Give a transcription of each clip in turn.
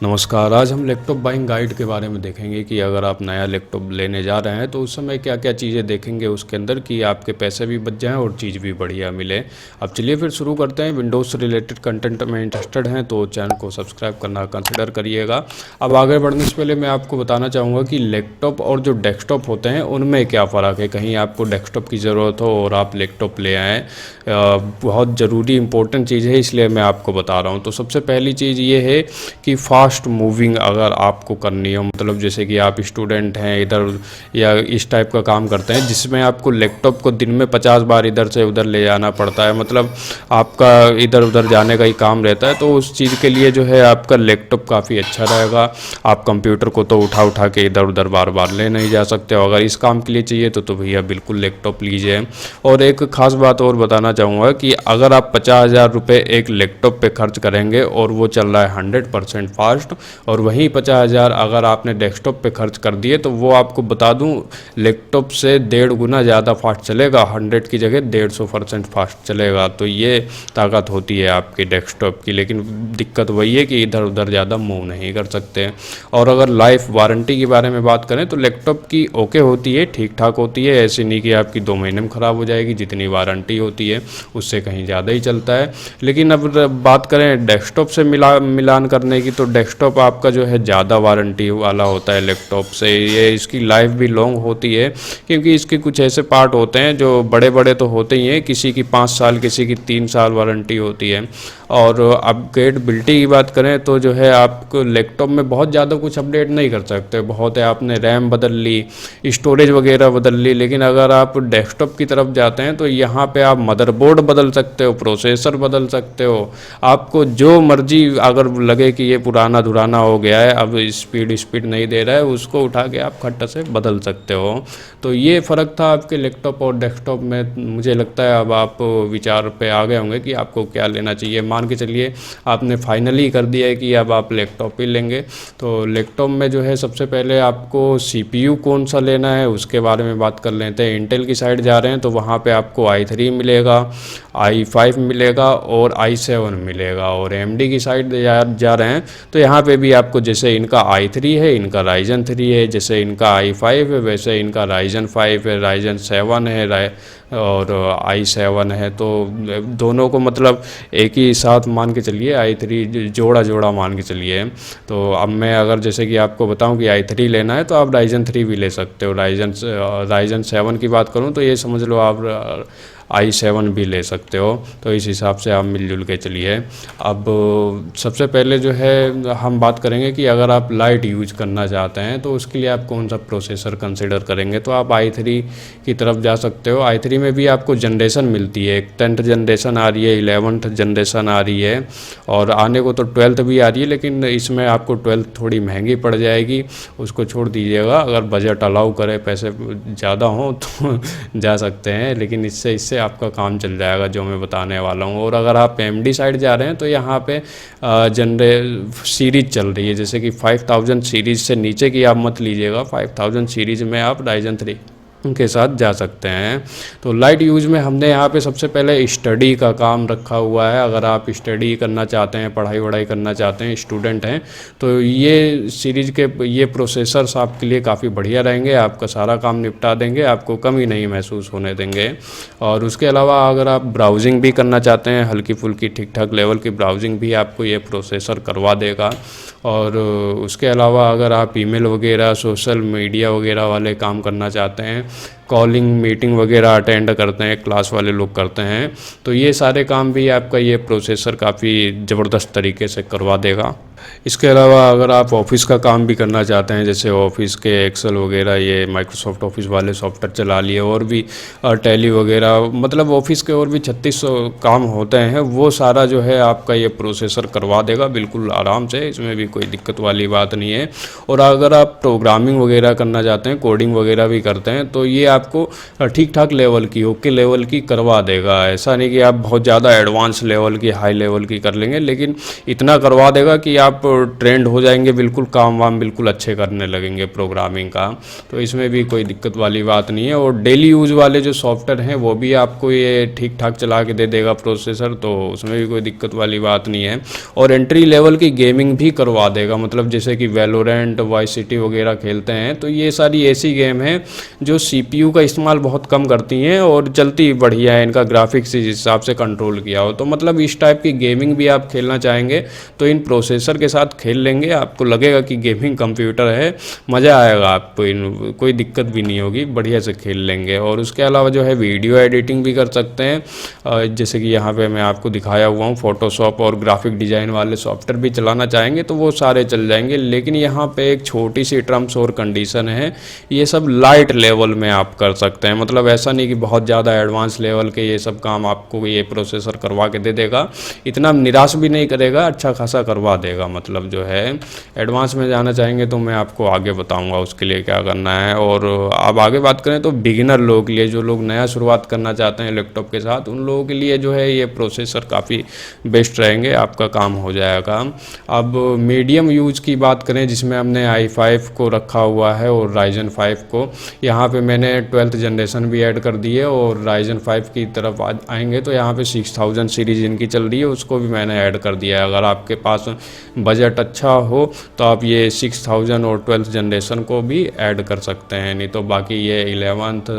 नमस्कार। आज हम लैपटॉप बाइंग गाइड के बारे में देखेंगे कि अगर आप नया लैपटॉप लेने जा रहे हैं तो उस समय क्या क्या चीज़ें देखेंगे उसके अंदर कि आपके पैसे भी बच जाएं और चीज़ भी बढ़िया मिले। अब चलिए फिर शुरू करते हैं। विंडोज़ से रिलेटेड कंटेंट में इंटरेस्टेड हैं तो चैनल को सब्सक्राइब करना कंसिडर करिएगा। अब आगे बढ़ने से पहले मैं आपको बताना चाहूँगा कि लैपटॉप और जो डेस्कटॉप होते हैं उनमें क्या फ़र्क है। कहीं आपको डेस्कटॉप की ज़रूरत हो और आप लैपटॉप ले आएँ, बहुत ज़रूरी इंपॉर्टेंट चीज़ है, इसलिए मैं आपको बता रहा हूँ। तो सबसे पहली चीज़ ये है कि फास्ट मूविंग अगर आपको करनी हो, मतलब जैसे कि आप स्टूडेंट हैं इधर या इस टाइप का काम करते हैं जिसमें आपको लैपटॉप को दिन में 50 बार इधर से उधर ले जाना पड़ता है, मतलब आपका इधर उधर जाने का ही काम रहता है, तो उस चीज़ के लिए जो है आपका लैपटॉप काफ़ी अच्छा रहेगा। आप कंप्यूटर को तो उठा उठा के इधर उधर बार बार ले नहीं जा सकते हो। अगर इस काम के लिए चाहिए तो भैया बिल्कुल लैपटॉप लीजिए। और एक ख़ास बात और बताना चाहूँगा कि अगर आप 50,000 रुपये एक लैपटॉप पे खर्च करेंगे और वो चल रहा है 100% फास्ट, और वहीं 50,000 अगर आपने डेस्कटॉप पे खर्च कर दिए तो वो आपको बता दूं लैपटॉप से 1.5 गुना ज़्यादा फास्ट चलेगा, 100 की जगह 150% फास्ट चलेगा। तो ये ताकत होती है आपके डेस्कटॉप की, लेकिन दिक्कत वही है कि इधर उधर ज़्यादा मूव नहीं कर सकते। और अगर लाइफ वारंटी के बारे में बात करें तो लैपटॉप की ओके होती है, ठीक ठाक होती है, ऐसे नहीं कि आपकी 2 महीने में ख़राब हो जाएगी। जितनी वारंटी होती है उससे कहीं ज़्यादा ही चलता है। लेकिन अब बात करें डेस्कटॉप से मिलान करने की, तो डेस्कटॉप आपका जो है ज़्यादा वारंटी वाला होता है लैपटॉप से। ये इसकी लाइफ भी लॉन्ग होती है क्योंकि इसके कुछ ऐसे पार्ट होते हैं जो बड़े बड़े तो होते ही हैं, किसी की 5 साल किसी की 3 साल वारंटी होती है। और अपग्रेडेबिलिटी की बात करें तो जो है आपको लैपटॉप में बहुत ज़्यादा कुछ अपडेट नहीं कर सकते। बहुत है, आपने रैम बदल ली, स्टोरेज वगैरह बदल ली, लेकिन अगर आप डेस्कटॉप की तरफ जाते हैं तो यहाँ पे आप मदरबोर्ड बदल सकते हो, प्रोसेसर बदल सकते हो। आपको जो मर्जी अगर लगे कि ये पुराना धुराना हो गया है, अब स्पीड नहीं दे रहा है, उसको उठा के आप खट्टा से बदल सकते हो। तो ये फ़र्क था आपके लैपटॉप और डेस्कटॉप में। मुझे लगता है अब आप विचार पे आ गए होंगे कि आपको क्या लेना चाहिए। मान के चलिए आपने फाइनली कर दिया है कि अब आप लैपटॉप ही लेंगे। तो लैपटॉप में जो है सबसे पहले आपको CPU कौन सा लेना है उसके बारे में बात कर लेते हैं। इंटेल की साइड जा रहे हैं तो वहाँ पे आपको i3 मिलेगा, i5 मिलेगा और i7 मिलेगा। और AMD की साइड जा रहे हैं तो यहाँ पे भी आपको, जैसे इनका i3 है, इनका Ryzen 3 है, जैसे इनका i5 है वैसे इनका Ryzen 5 है, Ryzen 7 है और i7 है। तो दोनों को मतलब एक ही साथ मान के चलिए, i3 जोड़ा जोड़ा मान के चलिए। तो अब मैं अगर जैसे कि आपको बताऊं कि i3 लेना है तो आप Ryzen 3 भी ले सकते हो। Ryzen 7 की बात करूं तो ये समझ लो आप i7 भी ले सकते हो। तो इस हिसाब से आप मिलजुल के चलिए। अब सबसे पहले जो है हम बात करेंगे कि अगर आप लाइट यूज करना चाहते हैं तो उसके लिए आप कौन सा प्रोसेसर कंसिडर करेंगे। तो आप i3 की तरफ जा सकते हो। i3 में भी आपको जनरेशन मिलती है, 10th जनरेशन आ रही है, 11th जनरेशन आ रही है और आने को तो 12th भी आ रही है, लेकिन इसमें आपको 12th थोड़ी महंगी पड़ जाएगी, उसको छोड़ दीजिएगा। अगर बजट अलाउ करे, पैसे ज़्यादा हों तो जा सकते हैं, लेकिन इससे आपका काम चल जाएगा जो मैं बताने वाला हूँ। और अगर आप AMD साइड जा रहे हैं तो यहाँ पे सीरीज़ चल रही है, जैसे कि 5000 सीरीज़ से नीचे की आप मत लीजिएगा। 5000 सीरीज़ में आप Ryzen 3 के साथ जा सकते हैं। तो लाइट यूज में हमने यहाँ पे सबसे पहले स्टडी का काम रखा हुआ है। अगर आप स्टडी करना चाहते हैं, पढ़ाई वढ़ाई करना चाहते हैं, स्टूडेंट हैं, तो ये सीरीज़ के ये प्रोसेसर्स आपके लिए काफ़ी बढ़िया रहेंगे, आपका सारा काम निपटा देंगे, आपको कमी नहीं महसूस होने देंगे। और उसके अलावा अगर आप ब्राउजिंग भी करना चाहते हैं, हल्की फुल्की ठीक ठाक लेवल की ब्राउजिंग भी आपको ये प्रोसेसर करवा देगा। और उसके अलावा अगर आप ईमेल वगैरह, सोशल मीडिया वगैरह वाले काम करना चाहते हैं, कॉलिंग मीटिंग वगैरह अटेंड करते हैं, क्लास वाले लोग करते हैं, तो ये सारे काम भी आपका ये प्रोसेसर काफ़ी ज़बरदस्त तरीके से करवा देगा। इसके अलावा अगर आप ऑफिस का काम भी करना चाहते हैं, जैसे ऑफिस के एक्सेल वगैरह, ये माइक्रोसॉफ्ट ऑफिस वाले सॉफ्टवेयर चला लिए, और भी टैली वगैरह, मतलब ऑफिस के और भी 3600 काम होते हैं, वो सारा जो है आपका ये प्रोसेसर करवा देगा बिल्कुल आराम से। इसमें भी कोई दिक्कत वाली बात नहीं है। और अगर आप प्रोग्रामिंग वगैरह करना चाहते हैं, कोडिंग वगैरह भी करते हैं, तो ये आपको ठीक ठाक लेवल की, ओके लेवल की करवा देगा। ऐसा नहीं कि आप बहुत ज़्यादा एडवांस लेवल की, हाई लेवल की कर लेंगे, लेकिन इतना करवा देगा कि आप ट्रेंड हो जाएंगे, बिल्कुल काम वाम बिल्कुल अच्छे करने लगेंगे प्रोग्रामिंग का। तो इसमें भी कोई दिक्कत वाली बात नहीं है। और डेली यूज़ वाले जो सॉफ्टवेयर हैं वो भी आपको ये ठीक ठाक चला के दे देगा प्रोसेसर, तो उसमें भी कोई दिक्कत वाली बात नहीं है। और एंट्री लेवल की गेमिंग भी करवा देगा, मतलब जैसे कि वैलोरेंट, वाइस सिटी वगैरह खेलते हैं, तो ये सारी ऐसी गेम हैं जो CPU का इस्तेमाल बहुत कम करती हैं और चलती बढ़िया है, इनका ग्राफिक्स इस हिसाब से कंट्रोल किया हो। तो मतलब इस टाइप की गेमिंग भी आप खेलना चाहेंगे तो इन प्रोसेसर के साथ खेल लेंगे, आपको लगेगा कि गेमिंग कंप्यूटर है, मज़ा आएगा आपको, इन कोई दिक्कत भी नहीं होगी, बढ़िया से खेल लेंगे। और उसके अलावा जो है वीडियो एडिटिंग भी कर सकते हैं, जैसे कि यहाँ पे मैं आपको दिखाया हुआ हूँ, फोटोशॉप और ग्राफिक डिज़ाइन वाले सॉफ्टवेयर भी चलाना चाहेंगे तो वो सारे चल जाएंगे। लेकिन यहाँ पे एक छोटी सी टर्म्स और कंडीशन है, ये सब लाइट लेवल में आप कर सकते हैं, मतलब ऐसा नहीं कि बहुत ज़्यादा एडवांस लेवल के ये सब काम आपको ये प्रोसेसर करवा के दे देगा, इतना निराश भी नहीं करेगा, अच्छा खासा करवा देगा। मतलब जो है एडवांस में जाना चाहेंगे तो मैं आपको आगे बताऊंगा उसके लिए क्या करना है। और अब आगे बात करें तो बिगिनर लोगों के लिए, जो लोग नया शुरुआत करना चाहते हैं लैपटॉप के साथ, उन लोगों के लिए जो है ये प्रोसेसर काफ़ी बेस्ट रहेंगे, आपका काम हो जाएगा। अब मीडियम यूज की बात करें जिसमें हमने i5 को रखा हुआ है और Ryzen 5 को, यहाँ पे मैंने 12th जनरेशन भी ऐड कर दी है। और Ryzen 5 की तरफ आएंगे तो यहाँ पे 6000 सीरीज़ इनकी चल रही है, उसको भी मैंने ऐड कर दिया है। अगर आपके पास बजट अच्छा हो तो आप ये 6000 और 12th जनरेशन को भी ऐड कर सकते हैं, नहीं तो बाकी ये 11th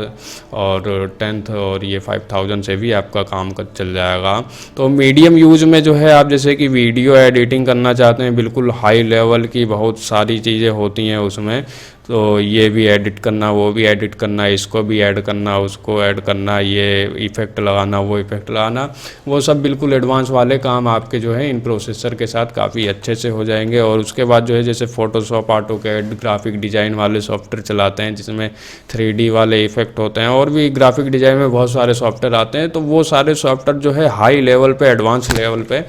और 10th और ये 5000 से भी आपका काम कर चल जाएगा। तो मीडियम यूज़ में जो है आप जैसे कि वीडियो एडिटिंग करना चाहते हैं, बिल्कुल हाई लेवल की बहुत सारी चीज़ें होती हैं उसमें, तो ये भी एडिट करना, वो भी एडिट करना, इसको भी ऐड करना, उसको ऐड करना, ये इफ़ेक्ट लगाना, वो इफ़ेक्ट लगाना, वो सब बिल्कुल एडवांस वाले काम आपके जो है इन प्रोसेसर के साथ काफ़ी अच्छे से हो जाएंगे। और उसके बाद जो है जैसे फोटोशॉप, ऑटोकैड, ग्राफिक डिज़ाइन वाले सॉफ्टवेयर चलाते हैं जिसमें 3D वाले इफ़ेक्ट होते हैं, और भी ग्राफिक डिज़ाइन में बहुत सारे सॉफ्टवेयर आते हैं, तो वो सारे सॉफ्टवेयर जो है हाई लेवल पे, एडवांस लेवल पे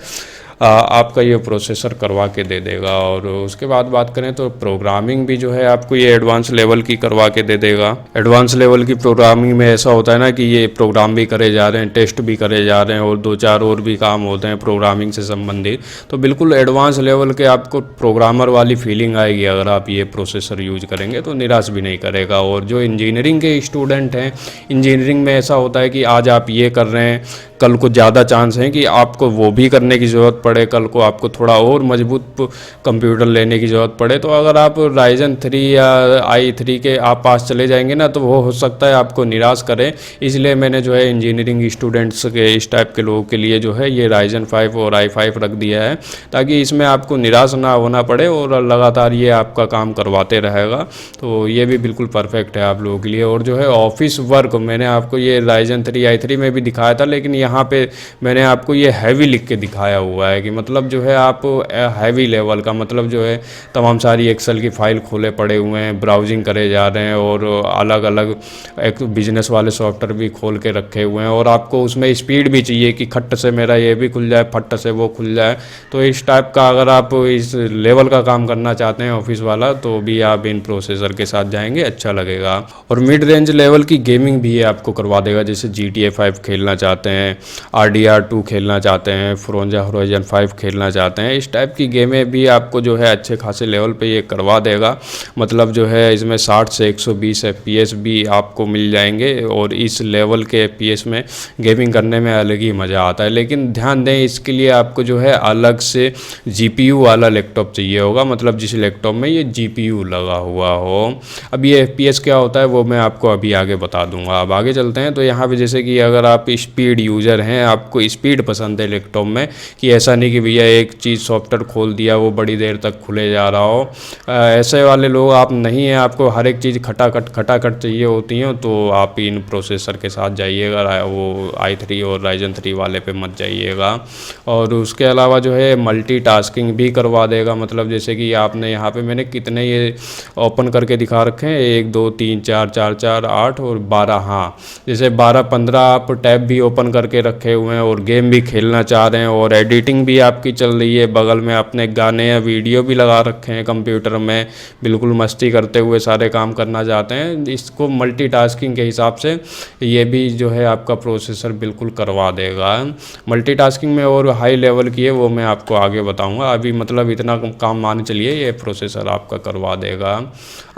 आपका ये प्रोसेसर करवा के दे देगा। और उसके बाद बात करें तो प्रोग्रामिंग भी जो है आपको ये एडवांस लेवल की करवा के दे देगा। एडवांस लेवल की प्रोग्रामिंग में ऐसा होता है ना कि ये प्रोग्राम भी करे जा रहे हैं, टेस्ट भी करे जा रहे हैं, और 2-4 और भी काम होते हैं प्रोग्रामिंग से संबंधित, तो बिल्कुल एडवांस लेवल के आपको प्रोग्रामर वाली फीलिंग आएगी अगर आप ये प्रोसेसर यूज करेंगे, तो निराश भी नहीं करेगा। और जो इंजीनियरिंग के स्टूडेंट हैं, इंजीनियरिंग में ऐसा होता है कि आज आप ये कर रहे हैं, कल को ज़्यादा चांस है कि आपको वो भी करने की ज़रूरत पड़े, कल को आपको थोड़ा और मजबूत कंप्यूटर लेने की ज़रूरत पड़े। तो अगर आप Ryzen 3 या i3 के आप पास चले जाएंगे ना, तो वो हो सकता है आपको निराश करें। इसलिए मैंने जो है इंजीनियरिंग स्टूडेंट्स के, इस टाइप के लोगों के लिए जो है ये Ryzen 5 और i5 रख दिया है, ताकि इसमें आपको निराश ना होना पड़े और लगातार ये आपका काम करवाते रहेगा। तो ये भी बिल्कुल परफेक्ट है आप लोगों के लिए। और जो है ऑफिस वर्क, मैंने आपको ये Ryzen 3 i3 में भी दिखाया था, लेकिन यहाँ पे मैंने आपको ये हैवी लिख के दिखाया हुआ है कि मतलब जो है आप हैवी लेवल का, मतलब जो है तमाम सारी एक्सेल की फाइल खोले पड़े हुए हैं, ब्राउजिंग करे जा रहे हैं, और अलग अलग एक बिजनेस वाले सॉफ्टवेयर भी खोल के रखे हुए हैं, और आपको उसमें स्पीड भी चाहिए कि खट से मेरा ये भी खुल जाए, फट से वो खुल जाए। तो इस टाइप का अगर आप इस लेवल का काम करना चाहते हैं ऑफिस वाला, तो भी आप इन प्रोसेसर के साथ जाएंगे, अच्छा लगेगा। और मिड रेंज लेवल की गेमिंग भी ये आपको करवा देगा, जैसे GTA 5 खेलना चाहते हैं, RDR2 खेलना चाहते हैं, Forza Horizon 5 खेलना चाहते हैं, इस टाइप की गेमें भी आपको जो है अच्छे खासे लेवल पे ये करवा देगा। मतलब जो है इसमें 60 से 120 FPS भी आपको मिल जाएंगे, और इस लेवल के FPS में गेमिंग करने में अलग ही मज़ा आता है। लेकिन ध्यान दें, इसके लिए आपको जो है अलग से GPU वाला लैपटॉप चाहिए होगा, मतलब जिस लैपटॉप में ये GPU लगा हुआ हो। अब ये FPS क्या होता है वो मैं आपको अभी आगे बता दूंगा। अब आगे चलते हैं। तो यहाँ पे जैसे कि अगर आप स्पीड यूज़र हैं, आपको स्पीड पसंद है लैपटॉप में, कि ऐसा नहीं कि भैया एक चीज़ सॉफ्टवेयर खोल दिया वो बड़ी देर तक खुले जा रहा हो, ऐसे वाले लोग आप नहीं हैं, आपको हर एक चीज़ खटाखट चाहिए होती हैं, तो आप इन प्रोसेसर के साथ जाइएगा, वो i3 और Ryzen 3 वाले पे मत जाइएगा। और उसके अलावा जो है मल्टीटास्किंग भी करवा देगा, मतलब जैसे कि आपने यहाँ पे मैंने कितने ये ओपन करके दिखा रखे हैं, 1 2 3 4 4 4 8 और 12, हाँ, जैसे 12-15 आप टैब भी ओपन करके करके रखे हुए हैं और गेम भी खेलना चाह रहे हैं और एडिटिंग भी आपकी चल रही है, बगल में अपने गाने या वीडियो भी लगा रखे हैं कंप्यूटर में, बिल्कुल मस्ती करते हुए सारे काम करना चाहते हैं, इसको मल्टीटास्किंग के हिसाब से ये भी जो है आपका प्रोसेसर बिल्कुल करवा देगा। मल्टीटास्किंग में और हाई लेवल की है वो मैं आपको आगे बताऊंगा, अभी मतलब इतना काम मान चलिए ये प्रोसेसर आपका करवा देगा।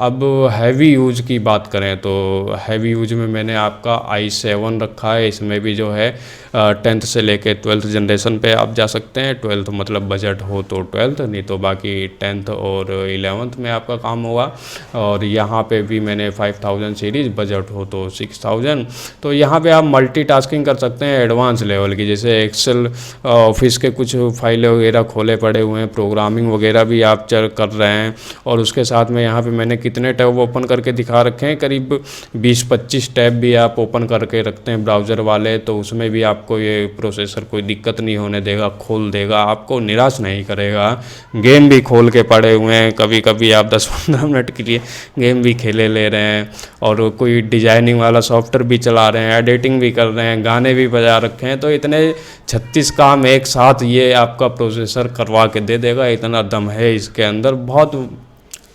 अब हैवी यूज की बात करें तो हैवी यूज में मैंने आपका i7 रखा है, इसमें भी जो है 10th से लेके 12th जनरेशन पे आप जा सकते हैं। 12th मतलब बजट हो तो 12th, नहीं तो बाकी 10th और 11th में आपका काम होगा। और यहाँ पे भी मैंने 5000 सीरीज़, बजट हो तो 6000। तो यहाँ पे आप मल्टीटास्किंग कर सकते हैं एडवांस लेवल की, जैसे एक्सेल ऑफिस के कुछ फाइलें वगैरह खोले पड़े हुए हैं, प्रोग्रामिंग वगैरह भी आप कर रहे हैं। और उसके साथ में यहाँ पे मैंने कितने टैब ओपन करके दिखा रखे हैं, करीब 20-25 टैब भी आप ओपन करके रखते हैं ब्राउज़र वाले, तो उसमें भी आपको ये प्रोसेसर कोई दिक्कत नहीं होने देगा, खोल देगा, आपको निराश नहीं करेगा। गेम भी खोल के पड़े हुए हैं, कभी कभी आप 10-15 मिनट के लिए गेम भी खेले ले रहे हैं और कोई डिजाइनिंग वाला सॉफ्टवेयर भी चला रहे हैं, एडिटिंग भी कर रहे हैं, गाने भी बजा रखे हैं। तो इतने 36 काम एक साथ ये आपका प्रोसेसर करवा के दे देगा, इतना दम है इसके अंदर, बहुत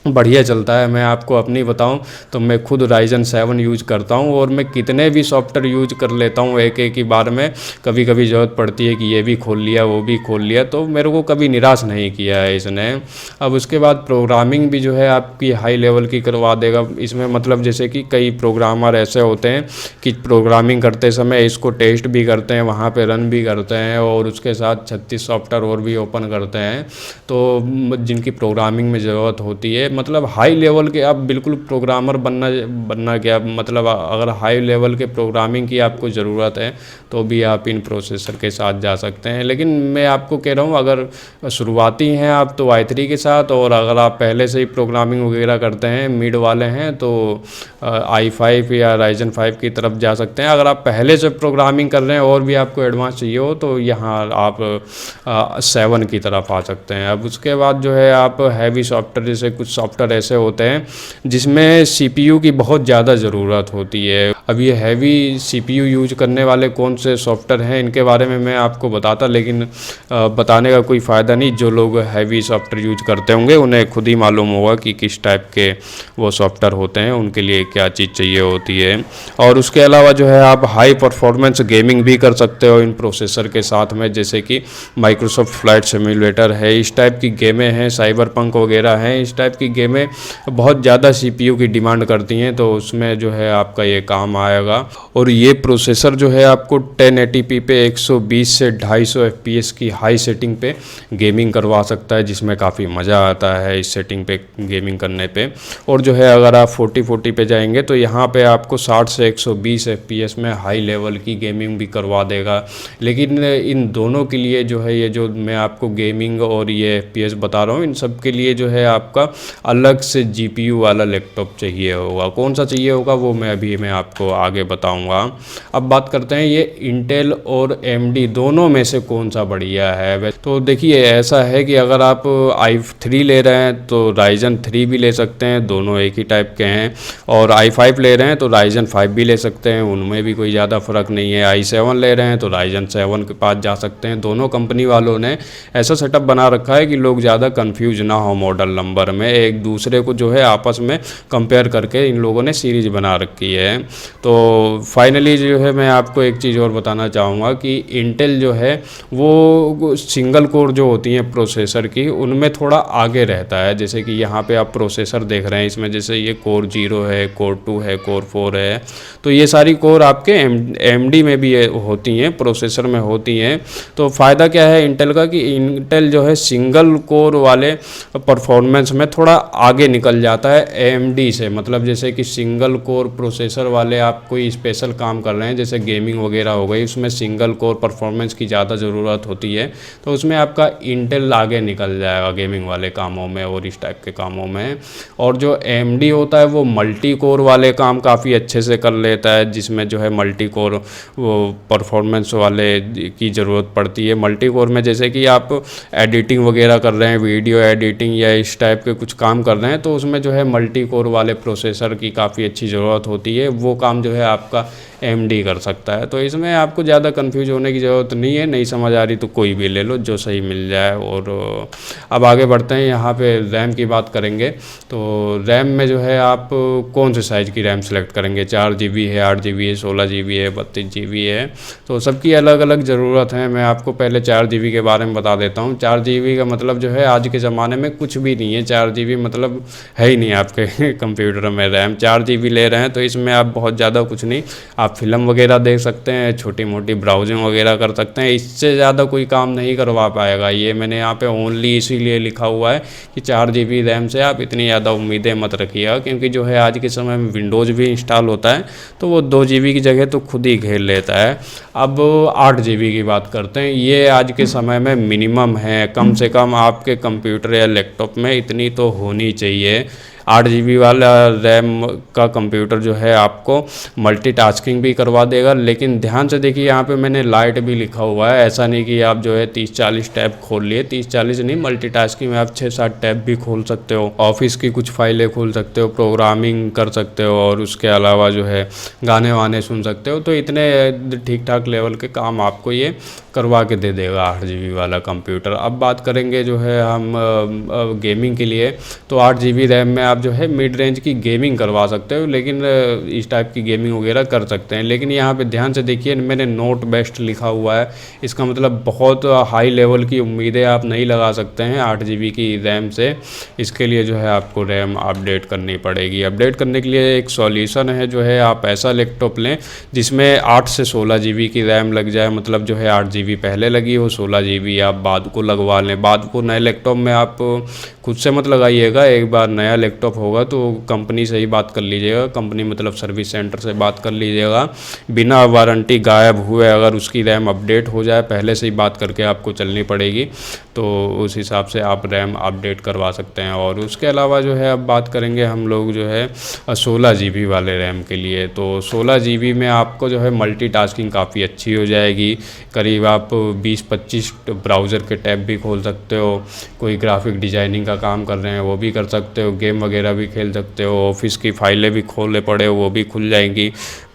बढ़िया चलता है। मैं आपको अपनी बताऊं तो मैं खुद Ryzen 7 यूज करता हूं और मैं कितने भी सॉफ्टवेयर यूज कर लेता हूं एक एक ही बार में, कभी कभी ज़रूरत पड़ती है कि ये भी खोल लिया वो भी खोल लिया, तो मेरे को कभी निराश नहीं किया है इसने। अब उसके बाद प्रोग्रामिंग भी जो है आपकी हाई लेवल की करवा देगा इसमें, मतलब जैसे कि कई प्रोग्रामर ऐसे होते हैं कि प्रोग्रामिंग करते समय इसको टेस्ट भी करते हैं, वहाँ पर रन भी करते हैं और उसके साथ 36 सॉफ्टवेयर और भी ओपन करते हैं, तो जिनकी प्रोग्रामिंग में ज़रूरत होती है, मतलब हाई लेवल के आप बिल्कुल प्रोग्रामर बनना क्या, मतलब अगर हाई लेवल के प्रोग्रामिंग की आपको ज़रूरत है तो भी आप इन प्रोसेसर के साथ जा सकते हैं। लेकिन मैं आपको कह रहा हूँ अगर शुरुआती हैं आप तो i3 के साथ, और अगर आप पहले से ही प्रोग्रामिंग वगैरह करते हैं, मिड वाले हैं, तो i5 या Ryzen 5 की तरफ जा सकते हैं। अगर आप पहले से प्रोग्रामिंग कर रहे हैं और भी आपको एडवांस चाहिए हो तो यहाँ आप 7 की तरफ आ सकते हैं। अब उसके बाद जो है आप हैवी सॉफ्टवेयर, जैसे कुछ सॉफ्टवेयर ऐसे होते हैं जिसमें CPU की बहुत ज़्यादा ज़रूरत होती है। अब ये हैवी CPU यूज करने वाले कौन से सॉफ्टवेयर हैं इनके बारे में मैं आपको बताता, लेकिन बताने का कोई फ़ायदा नहीं, जो लोग हैवी सॉफ्टवेयर यूज करते होंगे उन्हें खुद ही मालूम होगा कि किस टाइप के वो सॉफ्टवेयर होते हैं, उनके लिए क्या चीज़ चाहिए होती है। और उसके अलावा जो है आप हाई परफॉर्मेंस गेमिंग भी कर सकते हो इन प्रोसेसर के साथ में, जैसे कि माइक्रोसॉफ्ट फ्लाइट सिम्युलेटर है, इस टाइप की गेमें हैं, साइबरपंक वगैरह हैं, इस टाइप की गेमें बहुत ज़्यादा CPU की डिमांड करती हैं, तो उसमें जो है आपका ये काम आएगा। और ये प्रोसेसर जो है आपको 1080p पे 120 से 250 FPS की हाई सेटिंग पे गेमिंग करवा सकता है, जिसमें काफ़ी मज़ा आता है इस सेटिंग पे गेमिंग करने पे। और जो है अगर आप 4040 पे जाएंगे तो यहाँ पे आपको 60 से 120 FPS में हाई लेवल की गेमिंग भी करवा देगा। लेकिन इन दोनों के लिए जो है, ये जो मैं आपको गेमिंग और ये FPS बता रहा हूँ, इन सब के लिए जो है आपका अलग से GPU वाला लैपटॉप चाहिए होगा। कौन सा चाहिए होगा वो मैं आपको आगे बताऊंगा। अब बात करते हैं ये इंटेल और AMD दोनों में से कौन सा बढ़िया है। तो देखिए ऐसा है कि अगर आप i3 ले रहे हैं तो Ryzen 3 भी ले सकते हैं, दोनों एक ही टाइप के हैं। और i5 ले रहे हैं तो Ryzen 5 भी ले सकते हैं, उनमें भी कोई ज़्यादा फ़र्क नहीं है। i7 ले रहे हैं तो Ryzen 7 के पास जा सकते हैं। दोनों कंपनी वालों ने ऐसा सेटअप बना रखा है कि लोग ज़्यादा कंफ्यूज ना हो मॉडल नंबर में, एक दूसरे को जो है आपस में कंपेयर करके इन लोगों ने सीरीज़ बना रखी है। तो फाइनली जो है मैं आपको एक चीज़ और बताना चाहूँगा कि इंटेल जो है वो सिंगल कोर जो होती हैं प्रोसेसर की, उनमें थोड़ा आगे रहता है। जैसे कि यहाँ पे आप प्रोसेसर देख रहे हैं, इसमें जैसे ये कोर 0 है, कोर 2 है, कोर 4 है, तो ये सारी कोर आपके AMD में भी होती हैं, प्रोसेसर में होती हैं। तो फ़ायदा क्या है इंटेल का कि इंटेल जो है सिंगल कोर वाले परफॉर्मेंस में थोड़ा आगे निकल जाता है AMD से। मतलब जैसे कि सिंगल कोर प्रोसेसर वाले आप कोई स्पेशल काम कर रहे हैं, जैसे गेमिंग वगैरह हो गई, उसमें सिंगल कोर परफॉर्मेंस की ज़्यादा ज़रूरत होती है, तो उसमें आपका इंटेल आगे निकल जाएगा गेमिंग वाले कामों में और इस टाइप के कामों में। और जो AMD होता है वो मल्टी कोर वाले काम काफ़ी अच्छे से कर लेता है, जिसमें जो है मल्टी कोर वो परफॉर्मेंस वाले की ज़रूरत पड़ती है। मल्टी कोर में जैसे कि आप एडिटिंग वगैरह कर रहे हैं, वीडियो एडिटिंग या इस टाइप के कुछ काम कर रहे हैं, तो उसमें जो है मल्टी कोर वाले प्रोसेसर की काफ़ी अच्छी ज़रूरत होती है। वो काम जो है आपका AMD कर सकता है। तो इसमें आपको ज़्यादा कन्फ्यूज होने की ज़रूरत नहीं है, नहीं समझ आ रही तो कोई भी ले लो जो सही मिल जाए। और अब आगे बढ़ते हैं, यहाँ पे रैम की बात करेंगे। तो रैम में जो है आप कौन से साइज़ की रैम सेलेक्ट करेंगे, 4 GB है, 8 GB है, 16 GB है, 32 GB है, तो सबकी अलग अलग ज़रूरत है। मैं आपको पहले 4 GB के बारे में बता देता हूँ। 4 GB का मतलब जो है आज के ज़माने में कुछ भी नहीं है। 4 GB मतलब है ही नहीं आपके कंप्यूटर में रैम। 4 GB ले रहे हैं तो इसमें आप बहुत ज़्यादा कुछ नहीं, आप फिल्म वगैरह देख सकते हैं, छोटी मोटी ब्राउजिंग वगैरह कर सकते हैं, इससे ज़्यादा कोई काम नहीं करवा पाएगा। ये मैंने यहाँ पे ओनली इसीलिए लिखा हुआ है कि 4 GB रैम से आप इतनी ज़्यादा उम्मीदें मत रखिएगा, क्योंकि जो है आज के समय में विंडोज़ भी इंस्टॉल होता है तो वो 2 GB की जगह तो खुद ही घेर लेता है। अब 8 GB की बात करते हैं, ये आज के समय में मिनिमम है, कम से कम आपके कंप्यूटर या लैपटॉप में इतनी तो होनी चाहिए। 8 GB वाला रैम का कंप्यूटर जो है आपको मल्टीटास्किंग भी करवा देगा। लेकिन ध्यान से देखिए, यहाँ पे मैंने लाइट भी लिखा हुआ है, ऐसा नहीं कि आप जो है 30-40 टैब खोल लिए, 30-40 नहीं, मल्टीटास्किंग में आप 6-7 टैब भी खोल सकते हो, ऑफिस की कुछ फाइलें खोल सकते हो, प्रोग्रामिंग कर सकते हो, और उसके अलावा जो है गाने वाने सुन सकते हो। तो इतने ठीक ठाक लेवल के काम आपको ये करवा के दे देगा 8 GB वाला कंप्यूटर। अब बात करेंगे जो है हम गेमिंग के लिए, तो 8 GB रैम में आप जो है मिड रेंज की गेमिंग करवा सकते हो, लेकिन इस टाइप की गेमिंग वगैरह कर सकते हैं। लेकिन यहाँ पे ध्यान से देखिए, मैंने नोट बेस्ट लिखा हुआ है, इसका मतलब बहुत हाई लेवल की उम्मीदें आप नहीं लगा सकते हैं 8 GB की रैम से। इसके लिए जो है आपको रैम अपडेट करनी पड़ेगी। अपडेट करने के लिए एक सॉल्यूशन है, जो है आप ऐसा लैपटॉप लें जिसमें 8 से 16 GB की रैम लग जाए, मतलब जो है 8 GB पहले लगी हो, 16 GB आप बाद को लगवा लें। बाद को नए लैपटॉप में आप खुद से मत लगाइएगा, एक बार नया लैपटॉप होगा तो कंपनी से ही बात कर लीजिएगा, कंपनी मतलब सर्विस सेंटर से बात कर लीजिएगा। बिना वारंटी गायब हुए अगर उसकी रैम अपडेट हो जाए, पहले से ही बात करके आपको चलनी पड़ेगी, तो उस हिसाब से आप रैम अपडेट करवा सकते हैं। और उसके अलावा जो है अब बात करेंगे हम लोग जो है 16 GB वाले रैम के लिए। तो 16 GB में आपको जो है मल्टीटास्किंग काफ़ी अच्छी हो जाएगी, करीब आप 20-25 ब्राउज़र के टैब भी खोल सकते हो, कोई ग्राफिक डिज़ाइनिंग का काम कर रहे हैं वो भी कर सकते हो, गेम वगैरह भी खेल सकते हो, ऑफिस की फाइलें भी खोलने पड़े हो वो भी खुल जाएंगी,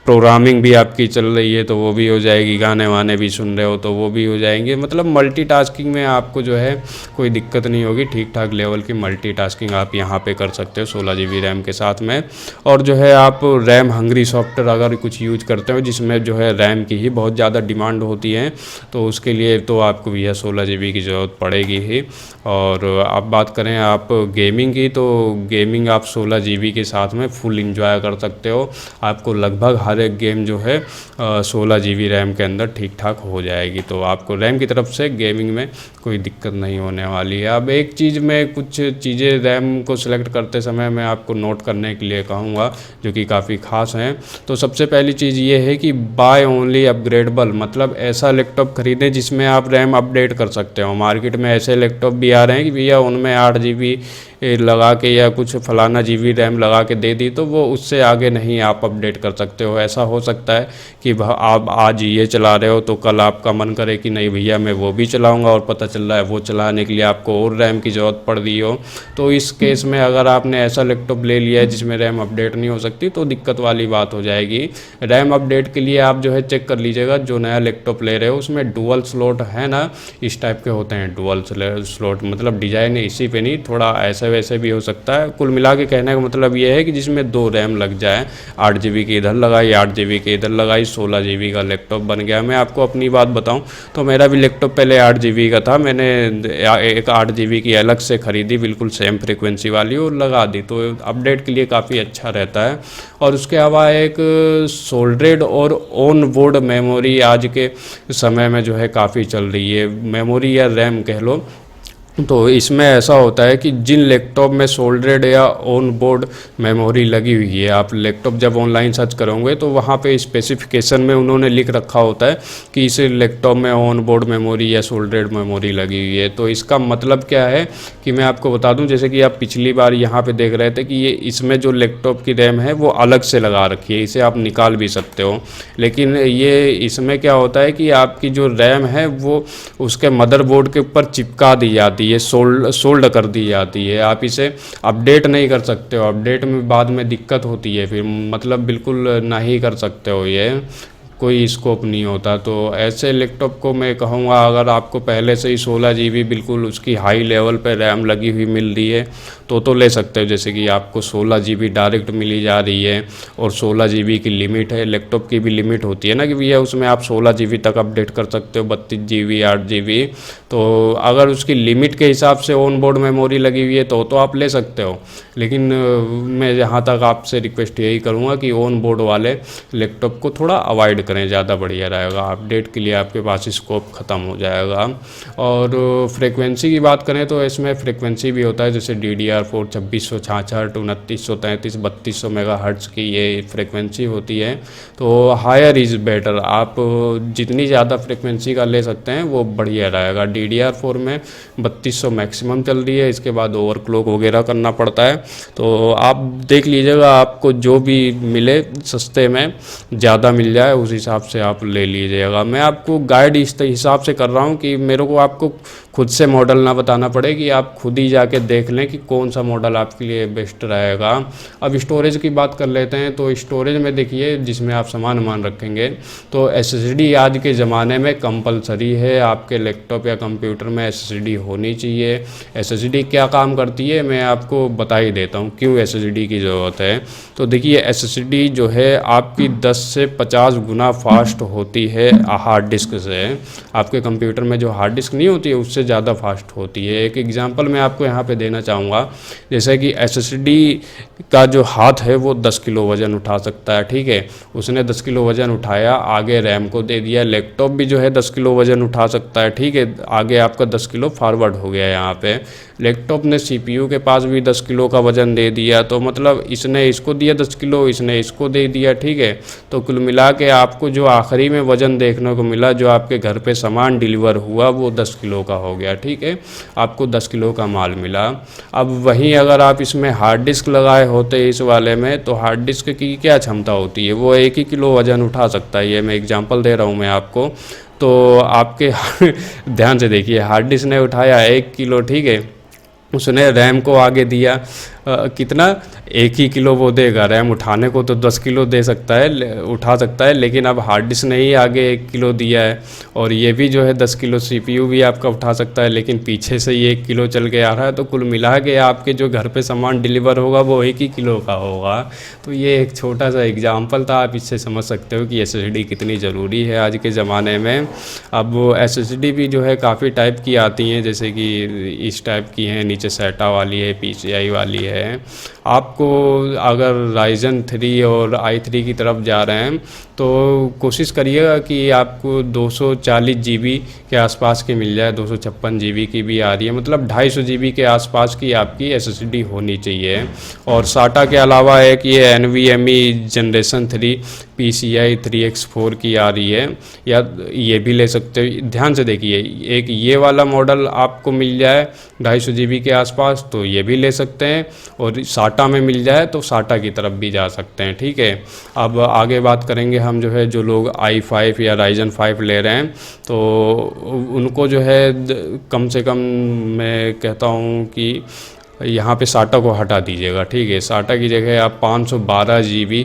प्रोग्रामिंग भी आपकी चल रही है तो वो भी हो जाएगी, गाने वाने भी सुन रहे हो तो वो भी हो जाएंगे। मतलब मल्टीटास्किंग में आपको जो है कोई दिक्कत नहीं होगी, ठीक ठाक लेवल की मल्टीटास्किंग आप यहाँ पे कर सकते हो 16 GB रैम के साथ में। और जो है आप रैम हंग्री सॉफ्टवेयर अगर कुछ यूज करते हो जिसमें जो है रैम की ही बहुत ज़्यादा डिमांड होती है, तो उसके लिए तो आपको भैया 16 GB की ज़रूरत पड़ेगी ही। और अब बात करें आप गेमिंग की, तो गेमिंग आप 16 GB के साथ में फुल इंजॉय कर सकते हो। आपको लगभग हर एक गेम जो है 16 GB रैम के अंदर ठीक ठाक हो जाएगी, तो आपको रैम की तरफ से गेमिंग में कोई दिक्कत नहीं होने वाली है। अब एक चीज़ में कुछ चीज़ें रैम को सिलेक्ट करते समय मैं आपको नोट करने के लिए कहूँगा जो कि काफ़ी ख़ास हैं। तो सबसे पहली चीज़ ये है कि बाय ओनली अपग्रेडेबल, मतलब ऐसा लैपटॉप खरीदें जिसमें आप रैम अपडेट कर सकते हो। मार्केट में ऐसे लैपटॉप भी आ रहे हैं कि भैया उनमें 8 GB लगा के या कुछ फलाना GB रैम लगा के दे दी, तो वो उससे आगे नहीं आप अपडेट कर सकते हो। ऐसा हो सकता है कि आप आज ये चला रहे हो तो कल आपका मन करे कि नहीं भैया मैं वो भी चलाऊंगा, और पता चल रहा है वो चलाने के लिए आपको और रैम की ज़रूरत पड़ रही हो। तो इस केस में अगर आपने ऐसा लैपटॉप ले लिया है जिसमें रैम अपडेट नहीं हो सकती, तो दिक्कत वाली बात हो जाएगी। रैम अपडेट के लिए आप जो है चेक कर लीजिएगा, जो नया लैपटॉप ले रहे हो उसमें डुअल स्लॉट है ना, इस टाइप के होते हैं डुअल स्लॉट, मतलब डिज़ाइन इसी पे नहीं, थोड़ा ऐसे वैसे भी हो सकता है। कुल मिला के कहने का मतलब ये है कि जिसमें 2 रैम लग जाए, 8 GB की इधर लगाई, 8 GB की इधर लगाई, 16 GB का लैपटॉप बन गया। मैं आपको अपनी बात बताऊं तो मेरा भी लैपटॉप पहले 8 GB का था, मैंने एक 8 GB की अलग से ख़रीदी, बिल्कुल सेम फ्रिक्वेंसी वाली, और लगा दी, तो अपडेट के लिए काफ़ी अच्छा रहता है। और उसके अलावा एक सोल्डरेड और ऑन बोर्ड मेमोरी आज के समय में जो है काफ़ी चल रही है, मेमोरी या रैम कह लो। तो इसमें ऐसा होता है कि जिन लैपटॉप में सोल्डरेड या ऑन बोर्ड मेमोरी लगी हुई है, आप लैपटॉप जब ऑनलाइन सर्च करोगे तो वहाँ पे स्पेसिफिकेशन में उन्होंने लिख रखा होता है कि इस लैपटॉप में ऑन बोर्ड मेमोरी या सोल्डरेड मेमोरी लगी हुई है। तो इसका मतलब क्या है कि मैं आपको बता दूं, जैसे कि आप पिछली बार यहाँ पे देख रहे थे कि ये इसमें जो लैपटॉप की रैम है वो अलग से लगा रखी है, इसे आप निकाल भी सकते हो। लेकिन ये इसमें क्या होता है कि आपकी जो रैम है वो उसके मदरबोर्ड के ऊपर चिपका दी जाती जाती है, सोल्ड कर दी जाती है। आप इसे अपडेट नहीं कर सकते हो, अपडेट में बाद में दिक्कत होती है फिर, मतलब बिल्कुल ना ही कर सकते हो, ये कोई स्कोप नहीं होता। तो ऐसे लैपटॉप को मैं कहूँगा, अगर आपको पहले से ही 16 GB बिल्कुल उसकी हाई लेवल पे रैम लगी हुई मिल रही है तो ले सकते हो। जैसे कि आपको 16 GB डायरेक्ट मिली जा रही है और 16 GB की लिमिट है। लैपटॉप की भी लिमिट होती है ना कि भैया उसमें आप 16 GB तक अपडेट कर सकते हो, 32 GB 8 GB। तो अगर उसकी लिमिट के हिसाब से ऑन बोर्ड मेमोरी लगी हुई है तो आप ले सकते हो। लेकिन मैं जहाँ तक आपसे रिक्वेस्ट यही करूँगा कि ऑन बोर्ड वाले लैपटॉप को थोड़ा अवॉइड करें, ज़्यादा बढ़िया रहेगा। अपडेट के लिए आपके पास स्कोप ख़त्म हो जाएगा। और फ्रीक्वेंसी की बात करें तो इसमें फ्रीक्वेंसी भी होता है, जैसे DDR4 2666, 2933, 3200 मेगाहर्ट्ज़ की ये फ्रीक्वेंसी होती है। तो हायर इज़ बेटर, आप जितनी ज़्यादा फ्रीक्वेंसी का ले सकते हैं वो बढ़िया रहेगा। DDR4 में 3200 मैक्सिमम चल रही है, इसके बाद ओवरक्लॉक वगैरह करना पड़ता है। तो आप देख लीजिएगा, आपको जो भी मिले सस्ते में ज़्यादा मिल जाए उस हिसाब से आप ले लीजिएगा। मैं आपको गाइड इस हिसाब से कर रहा हूँ कि मेरे को आपको खुद से मॉडल ना बताना पड़े, कि आप खुद ही जाके देख लें कि कौन सा मॉडल आपके लिए बेस्ट रहेगा। अब स्टोरेज की बात कर लेते हैं। तो स्टोरेज में देखिए, जिसमें आप सामान रखेंगे तो SSD आज के ज़माने में कंपलसरी है। आपके लैपटॉप या कंप्यूटर में SSD होनी चाहिए। SSD क्या काम करती है मैं आपको बता ही देता हूँ, क्यों SSD की ज़रूरत है। तो देखिए, SSD जो है आपकी 10 से 50 गुना फास्ट होती है हार्ड डिस्क से। आपके कंप्यूटर में जो हार्ड डिस्क नहीं होती है उससे ज़्यादा फास्ट होती है। एक एग्जांपल मैं आपको यहाँ पे देना चाहूँगा, जैसे कि SSD का जो हाथ है वो 10 किलो वज़न उठा सकता है, ठीक है। उसने 10 किलो वज़न उठाया, आगे रैम को दे दिया। लैपटॉप भी जो है 10 किलो वज़न उठा सकता है, ठीक है। आगे आपका 10 किलो फॉरवर्ड हो गया यहाँ पे। लैपटॉप ने CPU के पास भी 10 किलो का वज़न दे दिया, तो मतलब इसने इसको दिया 10 किलो, इसने इसको दे दिया, ठीक है। तो कुल मिला के आपको जो आखिरी में वज़न देखने को मिला, जो आपके घर पे सामान डिलीवर हुआ, वो 10 किलो का हो गया, ठीक है। आपको 10 किलो का माल मिला। अब वहीं अगर आप इसमें हार्ड डिस्क लगाए होते इस वाले में, तो हार्ड डिस्क की क्या क्षमता होती है, वो 1 ही किलो वज़न उठा सकता है। ये मैं एग्जांपल दे रहा हूँ मैं आपको। तो आपके ध्यान से देखिए, हार्ड डिस्क ने उठाया 1 किलो, ठीक है। उसने रैम को आगे दिया कितना, 1 ही किलो वो देगा। रैम उठाने को तो 10 किलो दे सकता है, उठा सकता है, लेकिन अब हार्ड डिस्क ने ही आगे 1 किलो दिया है। और ये भी जो है 10 किलो CPU भी आपका उठा सकता है, लेकिन पीछे से ये 1 किलो चल के आ रहा है। तो कुल मिला के आपके जो घर पे सामान डिलीवर होगा वो 1 ही किलो का होगा। तो ये एक छोटा सा एग्जाम्पल था, आप इससे समझ सकते हो कि SSD कितनी ज़रूरी है आज के ज़माने में। अब वो SSD भी जो है काफ़ी टाइप की आती हैं, जैसे कि इस टाइप की हैं, नीचे SATA वाली है, PCI वाली है। आपको अगर Ryzen 3 और i3 की तरफ जा रहे हैं तो कोशिश करिएगा कि आपको 240 GB के आसपास की मिल जाए। 256 GB की भी आ रही है, मतलब 250 GB के आसपास की आपकी SSD होनी चाहिए। और SATA के अलावा एक ये NVMe जनरेशन 3 PCI 3x4 की आ रही है, या ये भी ले सकते हो। ध्यान से देखिए, एक ये वाला मॉडल आपको मिल जाए 250 GB के आसपास तो ये भी ले सकते हैं, और SATA में मिल जाए तो SATA की तरफ भी जा सकते हैं, ठीक है। अब आगे बात करेंगे हम, जो है जो लोग i5 या Ryzen 5 ले रहे हैं तो उनको जो है कम से कम मैं कहता हूँ कि यहाँ पे SATA को हटा दीजिएगा, ठीक है। SATA की जगह आप 512 GB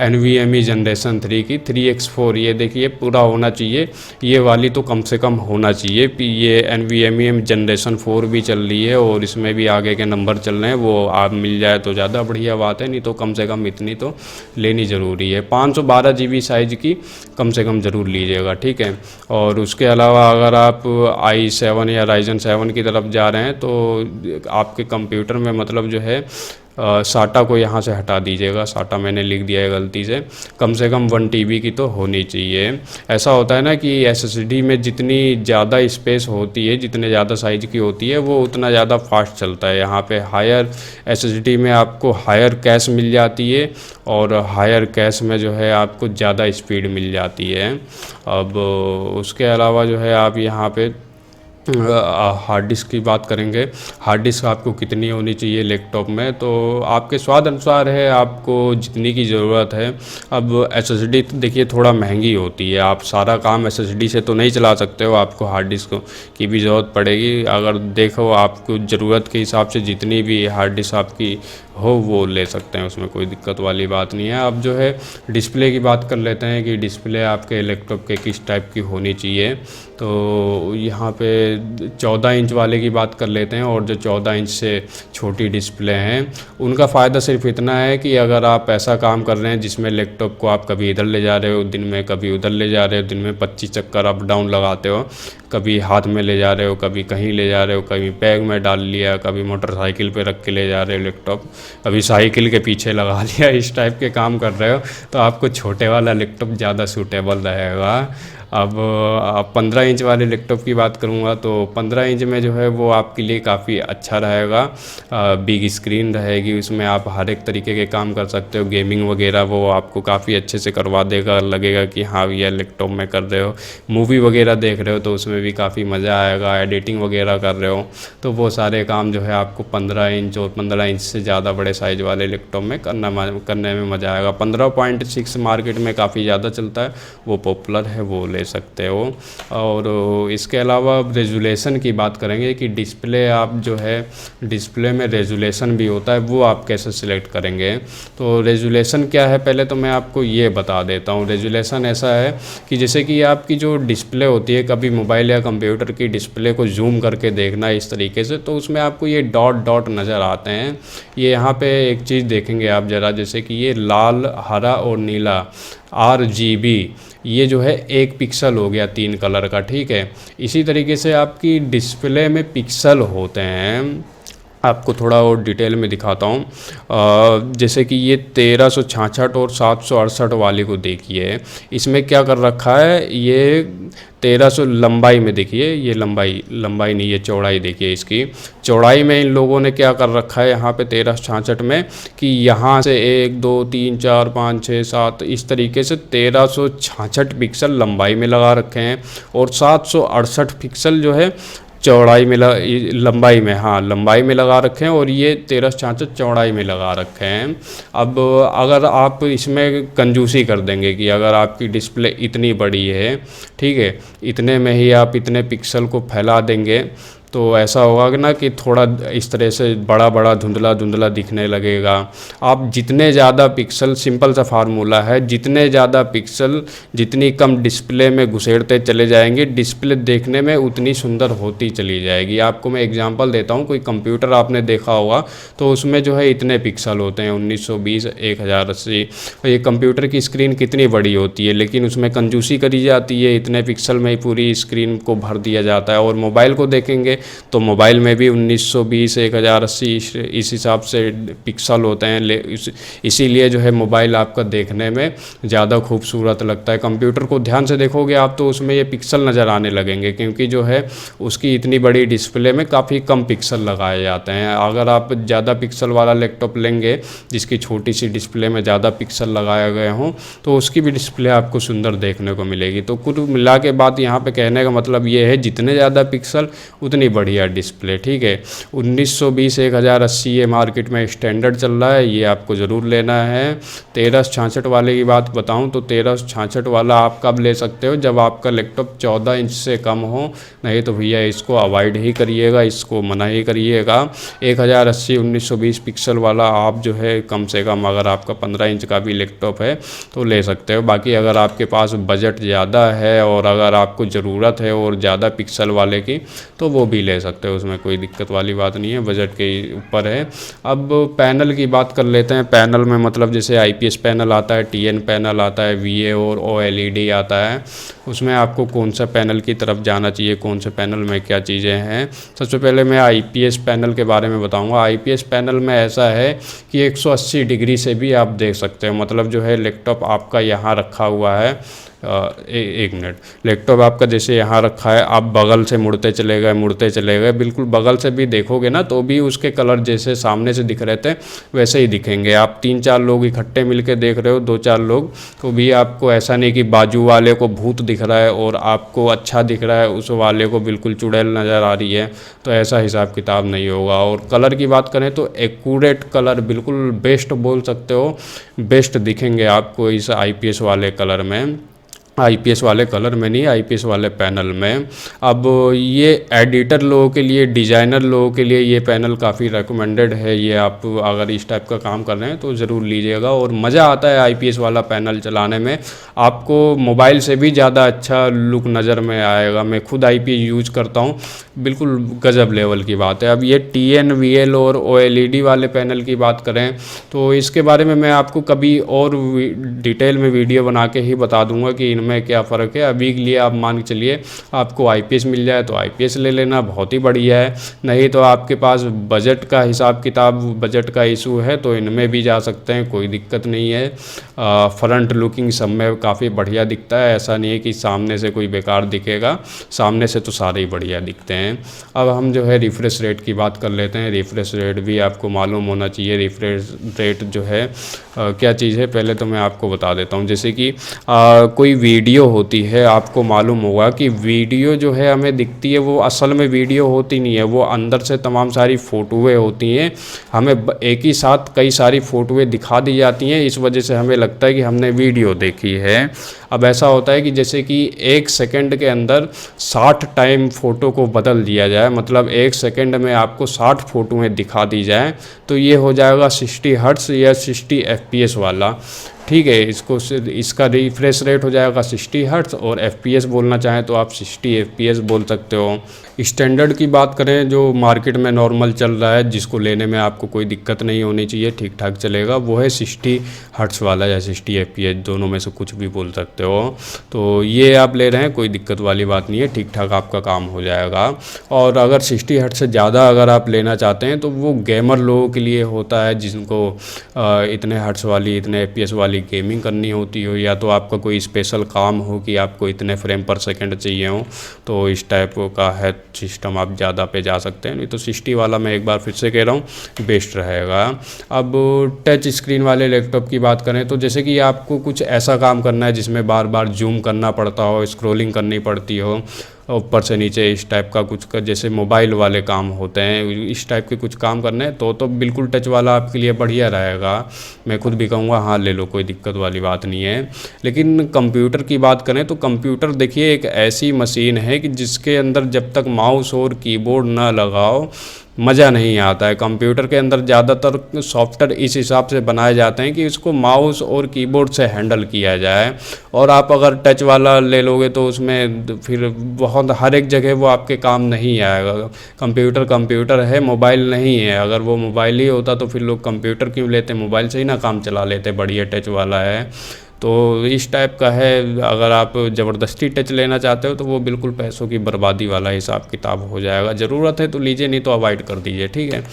NVMe जनरेशन 3 की 3x4, ये देखिए पूरा होना चाहिए, ये वाली तो कम से कम होना चाहिए। ये NVMe जनरेशन 4 भी चल रही है और इसमें भी आगे के नंबर चल रहे हैं, वो आप मिल जाए तो ज़्यादा बढ़िया बात है, नहीं तो कम से कम इतनी तो लेनी ज़रूरी है। 512 GB साइज़ की कम से कम ज़रूर लीजिएगा, ठीक है। और उसके अलावा अगर आप i7 या Ryzen 7 की तरफ जा रहे हैं तो आपके कंप्यूटर में मतलब जो है SATA को यहाँ से हटा दीजिएगा। SATA मैंने लिख दिया है गलती से कम 1 TB की तो होनी चाहिए। ऐसा होता है ना कि SSD में जितनी ज़्यादा स्पेस होती है, जितने ज़्यादा साइज़ की होती है, वो उतना ज़्यादा फास्ट चलता है। यहाँ पे हायर SSD में आपको हायर कैश मिल जाती है, और हायर कैश में जो है आपको ज़्यादा स्पीड मिल जाती है। अब उसके अलावा जो है आप यहाँ पे हार्ड डिस्क की बात करेंगे। हार्ड डिस्क आपको कितनी होनी चाहिए लैपटॉप में, तो आपके स्वाद अनुसार है, आपको जितनी की ज़रूरत है। अब एसएसडी तो देखिए थोड़ा महंगी होती है, आप सारा काम एसएसडी से तो नहीं चला सकते हो, आपको हार्ड डिस्क की भी ज़रूरत पड़ेगी। अगर देखो आपको ज़रूरत के हिसाब से जितनी भी हार्ड डिस्क आपकी हो वो ले सकते हैं, उसमें कोई दिक्कत वाली बात नहीं है। अब जो है डिस्प्ले की बात कर लेते हैं कि डिस्प्ले आपके लैपटॉप के किस टाइप की होनी चाहिए। तो यहाँ पे 14 इंच वाले की बात कर लेते हैं, और जो 14 इंच से छोटी डिस्प्ले हैं उनका फ़ायदा सिर्फ इतना है कि अगर आप ऐसा काम कर रहे हैं जिसमें लैपटॉप को आप कभी इधर ले जा रहे हो दिन में, कभी उधर ले जा रहे हो दिन में, 25 चक्कर अप डाउन लगाते हो, कभी हाथ में ले जा रहे हो, कभी कहीं ले जा रहे हो, कभी बैग में डाल लिया, कभी मोटरसाइकिल पे रख के ले जा रहे हो लैपटॉप, कभी साइकिल के पीछे लगा लिया, इस टाइप के काम कर रहे हो तो आपको छोटे वाला लैपटॉप ज़्यादा सूटेबल रहेगा। अब 15 इंच वाले लैपटॉप की बात करूँगा तो 15 इंच में जो है वो आपके लिए काफ़ी अच्छा रहेगा। बिग स्क्रीन रहेगी, उसमें आप हर एक तरीके के काम कर सकते हो, गेमिंग वगैरह वो आपको काफ़ी अच्छे से करवा देगा, लगेगा कि हाँ ये लैपटॉप में कर रहे हो। मूवी वगैरह देख रहे हो तो उसमें भी काफ़ी मज़ा आएगा, एडिटिंग वगैरह कर रहे हो तो वो सारे काम जो है आपको 15 इंच और 15 इंच से ज़्यादा बड़े साइज़ वाले लैपटॉप में करने में मज़ा आएगा। 15.6 मार्केट में काफ़ी ज़्यादा चलता है, वो पॉपुलर है, वो ले सकते हो। और इसके अलावा रेजुलेशन की बात करेंगे कि डिस्प्ले आप जो है डिस्प्ले में रेजुलेशन भी होता है, वो आप कैसे सिलेक्ट करेंगे। तो रेजुलेशन क्या है पहले तो मैं आपको ये बता देता हूँ। रेजुलेशन ऐसा है कि जैसे कि आपकी जो डिस्प्ले होती है, कभी मोबाइल या कंप्यूटर की डिस्प्ले को जूम करके देखना इस तरीके से, तो उसमें आपको ये डॉट डॉट नज़र आते हैं। ये यहाँ पे एक चीज़ देखेंगे आप ज़रा, जैसे कि ये लाल, हरा और नीला RGB, ये जो है 1 पिक्सल हो गया 3 कलर का, ठीक है। इसी तरीके से आपकी डिस्प्ले में पिक्सल होते हैं, आपको थोड़ा और डिटेल में दिखाता हूँ। जैसे कि ये 1366 और 768 वाली को देखिए, इसमें क्या कर रखा है, ये 1300 लंबाई में देखिए, ये लंबाई नहीं, ये चौड़ाई देखिए, इसकी चौड़ाई में इन लोगों ने क्या कर रखा है यहाँ पे 1366 में कि यहाँ से 1 2 3 4 5 6 7 इस तरीके से 1366 पिक्सल लंबाई में लगा रखे हैं, और 768 पिक्सल जो है चौड़ाई में लंबाई में, हाँ लंबाई में लगा रखे हैं, और ये 1366 चौड़ाई में लगा रखे हैं। अब अगर आप इसमें कंजूसी कर देंगे कि अगर आपकी डिस्प्ले इतनी बड़ी है, ठीक है, इतने में ही आप इतने पिक्सल को फैला देंगे, तो ऐसा होगा कि ना कि थोड़ा इस तरह से बड़ा बड़ा धुंधला धुंधला दिखने लगेगा। आप जितने ज़्यादा पिक्सल, सिंपल सा फार्मूला है, जितने ज़्यादा पिक्सल जितनी कम डिस्प्ले में घुसेड़ते चले जाएंगे, डिस्प्ले देखने में उतनी सुंदर होती चली जाएगी। आपको मैं एग्जांपल देता हूँ, कोई कंप्यूटर आपने देखा होगा तो उसमें जो है इतने पिक्सल होते हैं 1920 1080, ये कंप्यूटर की स्क्रीन कितनी बड़ी होती है, लेकिन उसमें कंजूसी करी जाती है, इतने पिक्सल में ही पूरी स्क्रीन को भर दिया जाता है। और मोबाइल को देखेंगे तो मोबाइल में भी 1920 1080 इस हिसाब से पिक्सल होते हैं, इसीलिए जो है मोबाइल आपका देखने में ज़्यादा खूबसूरत लगता है। कंप्यूटर को ध्यान से देखोगे आप तो उसमें ये पिक्सल नज़र आने लगेंगे, क्योंकि जो है उसकी इतनी बड़ी डिस्प्ले में काफ़ी कम पिक्सल लगाए जाते हैं। अगर आप ज़्यादा पिक्सल वाला लैपटॉप लेंगे जिसकी छोटी सी डिस्प्ले में ज़्यादा पिक्सल लगाए गए हों, तो उसकी भी डिस्प्ले आपको सुंदर देखने को मिलेगी। तो कुल मिला के बात यहाँ पे कहने का मतलब ये है, जितने ज़्यादा पिक्सल उतनी बढ़िया डिस्प्ले, ठीक है। 1920 1080 ये मार्केट में स्टैंडर्ड चल रहा है, ये आपको ज़रूर लेना है। 1366 वाले की बात बताऊं तो 1366 वाला आप कब ले सकते हो, जब आपका लैपटॉप 14 इंच से कम हो, नहीं तो भैया इसको अवॉइड ही करिएगा, इसको मना ही करिएगा। 1080 1920 पिक्सल वाला आप जो है कम से कम अगर आपका 15 इंच का भी लैपटॉप है तो ले सकते हो। बाकी अगर आपके पास बजट ज़्यादा है और अगर आपको ज़रूरत है और ज़्यादा पिक्सल वाले की, तो वो भी ले सकते हो, उसमें कोई दिक्कत वाली बात नहीं है, बजट के ऊपर है। अब पैनल की बात कर लेते हैं। पैनल में मतलब जैसे IPS पैनल आता है, TN पैनल आता है, VA और OLED आता है, उसमें आपको कौन सा पैनल की तरफ जाना चाहिए, कौन से पैनल में क्या चीज़ें हैं। सबसे पहले मैं IPS पैनल के बारे में बताऊंगा। IPS पैनल में ऐसा है कि 180 डिग्री से भी आप देख सकते हो, मतलब जो है लैपटॉप आपका यहाँ रखा हुआ है, एक मिनट, लैपटॉप आपका जैसे यहाँ रखा है, आप बगल से मुड़ते चले गए, बिल्कुल बगल से भी देखोगे ना तो भी उसके कलर जैसे सामने से दिख रहे थे वैसे ही दिखेंगे। आप 3-4 लोग इकट्ठे मिलके देख रहे हो, 2-4 लोग, तो भी आपको ऐसा नहीं कि बाजू वाले को भूत दिख रहा है और आपको अच्छा दिख रहा है, उस वाले को बिल्कुल चुड़ैल नज़र आ रही है, तो ऐसा हिसाब किताब नहीं होगा। और कलर की बात करें तो एक्यूरेट कलर, बिल्कुल बेस्ट बोल सकते हो, बेस्ट दिखेंगे आपको इस आईपीएस वाले कलर में, आईपीएस वाले कलर में नहीं, आईपीएस वाले पैनल में। अब ये एडिटर लोगों के लिए, डिज़ाइनर लोगों के लिए ये पैनल काफ़ी रिकमेंडेड है। ये आप अगर इस टाइप का काम कर रहे हैं तो ज़रूर लीजिएगा, और मज़ा आता है आईपीएस वाला पैनल चलाने में, आपको मोबाइल से भी ज़्यादा अच्छा लुक नज़र में आएगा। मैं खुद आईपीएस यूज करता हूँ, बिल्कुल गजब लेवल की बात है। अब ये TNVL और OLED वाले पैनल की बात करें तो इसके बारे में मैं आपको कभी और डिटेल में वीडियो बना के ही बता दूंगा कि इनमें क्या फ़र्क है। अभी के लिए आप मान के चलिए आपको आईपीएस मिल जाए तो आईपीएस ले लेना, बहुत ही बढ़िया है। नहीं तो आपके पास बजट का हिसाब किताब, बजट का इशू है तो इनमें भी जा सकते हैं, कोई दिक्कत नहीं है। फ्रंट लुकिंग सब में काफ़ी बढ़िया दिखता है, ऐसा नहीं है कि सामने से कोई बेकार दिखेगा, सामने से तो सारे ही बढ़िया दिखते हैं। अब हम जो है रिफ्रेश रेट की बात कर लेते हैं। रिफ्रेश रेट भी आपको मालूम होना चाहिए। रिफ्रेश रेट जो है क्या चीज़ है, पहले तो मैं आपको बता देता हूँ। जैसे कि कोई वीडियो होती है, आपको मालूम होगा कि वीडियो जो है हमें दिखती है वो असल में वीडियो होती नहीं है, वो अंदर से तमाम सारी फ़ोटोएँ होती हैं। हमें एक ही साथ कई सारी फ़ोटोएँ दिखा दी जाती हैं, इस वजह से हमें लगता है कि हमने वीडियो देखी है। अब ऐसा होता है कि जैसे कि 1 सेकंड के अंदर 60 टाइम फ़ोटो को बदल दिया जाए, मतलब 1 सेकंड में आपको 60 फ़ोटोएँ दिखा दी जाए, तो ये हो जाएगा 60 हर्ट्ज़ या 60 FPS वाला। ठीक है, इसका रिफ्रेश रेट हो जाएगा 60 हर्ट्ज़, और FPS बोलना चाहें तो आप 60 FPS बोल सकते हो। स्टैंडर्ड की बात करें जो मार्केट में नॉर्मल चल रहा है, जिसको लेने में आपको कोई दिक्कत नहीं होनी चाहिए, ठीक ठाक चलेगा, वो है 60 हर्ट्ज़ वाला या 60 FPS, दोनों में से कुछ भी बोल सकते हो। तो ये आप ले रहे हैं, कोई दिक्कत वाली बात नहीं है, ठीक ठाक आपका काम हो जाएगा। और अगर 60 हर्ट्ज़ से ज़्यादा अगर आप लेना चाहते हैं तो वो गेमर लोगों के लिए होता है, जिनको इतने हर्ट्ज़ वाली, इतने FPS वाली गेमिंग करनी होती हो, या तो आपका कोई स्पेशल काम हो कि आपको इतने फ्रेम पर सेकंड चाहिए हो, तो इस टाइप का है सिस्टम, आप ज़्यादा पे जा सकते हैं। नहीं तो 60 वाला मैं एक बार फिर से कह रहा हूँ बेस्ट रहेगा। अब टच स्क्रीन वाले लैपटॉप की बात करें तो जैसे कि आपको कुछ ऐसा काम करना है जिसमें बार बार जूम करना पड़ता हो, स्क्रॉलिंग करनी पड़ती हो ऊपर से नीचे, इस टाइप का कुछ जैसे मोबाइल वाले काम होते हैं, इस टाइप के कुछ काम करने हैं तो बिल्कुल टच वाला आपके लिए बढ़िया रहेगा। मैं खुद भी कहूँगा हाँ ले लो, कोई दिक्कत वाली बात नहीं है। लेकिन कंप्यूटर की बात करें तो कंप्यूटर देखिए एक ऐसी मशीन है कि जिसके अंदर जब तक माउस और कीबोर्ड ना लगाओ मज़ा नहीं आता है। कंप्यूटर के अंदर ज़्यादातर सॉफ्टवेयर इस हिसाब से बनाए जाते हैं कि इसको माउस और कीबोर्ड से हैंडल किया जाए, और आप अगर टच वाला ले लोगे तो उसमें फिर बहुत हर एक जगह वो आपके काम नहीं आएगा। कंप्यूटर है, मोबाइल नहीं है। अगर वो मोबाइल ही होता तो फिर लोग कंप्यूटर क्यों लेते, मोबाइल से ही ना काम चला लेते, बढ़िया टच वाला है। तो इस टाइप का है। अगर आप ज़बरदस्ती टच लेना चाहते हो तो वो बिल्कुल पैसों की बर्बादी वाला हिसाब किताब हो जाएगा। ज़रूरत है तो लीजिए, नहीं तो अवॉइड कर दीजिए, ठीक है।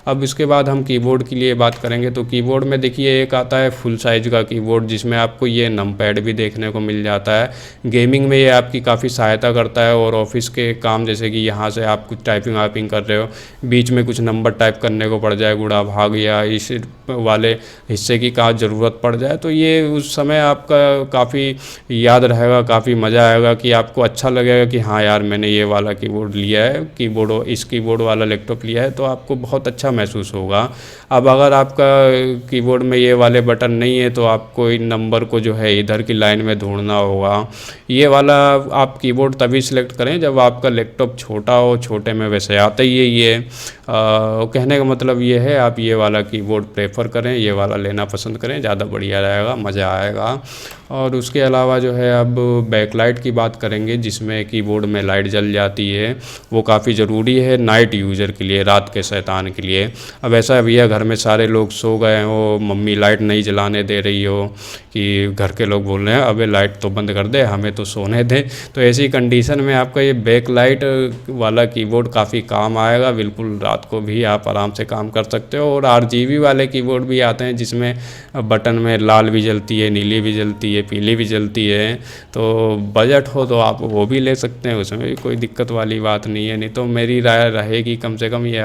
अब इसके बाद हम कीबोर्ड के लिए बात करेंगे तो कीबोर्ड में देखिए एक आता है फुल साइज़ का कीबोर्ड, जिसमें आपको ये नमपैड भी देखने को मिल जाता है। गेमिंग में ये आपकी काफ़ी सहायता करता है, और ऑफिस के काम जैसे कि यहाँ से आप कुछ टाइपिंग वाइपिंग कर रहे हो, बीच में कुछ नंबर टाइप करने को पड़ जाए, गुणा भाग या इस वाले हिस्से की का ज़रूरत पड़ जाए, तो ये उस समय आपका काफ़ी याद रहेगा, काफ़ी मज़ा आएगा कि आपको अच्छा लगेगा कि हाँ यार मैंने ये वाला कीबोर्ड लिया है, इस कीबोर्ड वाला लैपटॉप लिया है, तो आपको बहुत अच्छा महसूस होगा। अब अगर आपका कीबोर्ड में ये वाले बटन नहीं है तो आपको इन नंबर को जो है इधर की लाइन में ढूंढना होगा। ये वाला आप कीबोर्ड तभी सिलेक्ट करें जब आपका लैपटॉप छोटा हो, छोटे में वैसे आता ही है ये। कहने का मतलब ये है आप ये वाला कीबोर्ड प्रेफर करें, ये वाला लेना पसंद करें, ज़्यादा बढ़िया रहेगा, मज़ा आएगा। और उसके अलावा जो है अब बैकलाइट की बात करेंगे, जिसमें कीबोर्ड में लाइट जल जाती है, वो काफ़ी ज़रूरी है नाइट यूज़र के लिए, रात के शैतान के लिए। अब ऐसा भी है घर में सारे लोग सो गए हो, मम्मी लाइट नहीं जलाने दे रही हो, कि घर के लोग बोल रहे हैं अबे लाइट तो बंद कर दे, हमें तो सोने दे, तो ऐसी कंडीशन में आपका ये बैकलाइट वाला कीबोर्ड काफ़ी काम आएगा। बिल्कुल बात को भी आप आराम से काम कर सकते हो। और RGB वाले कीबोर्ड भी आते हैं जिसमें बटन में लाल भी जलती है, नीली भी जलती है, पीली भी जलती है। तो बजट हो तो आप वो भी ले सकते हैं, उसमें भी कोई दिक्कत वाली बात नहीं है। नहीं तो मेरी राय रहेगी कम से कम ये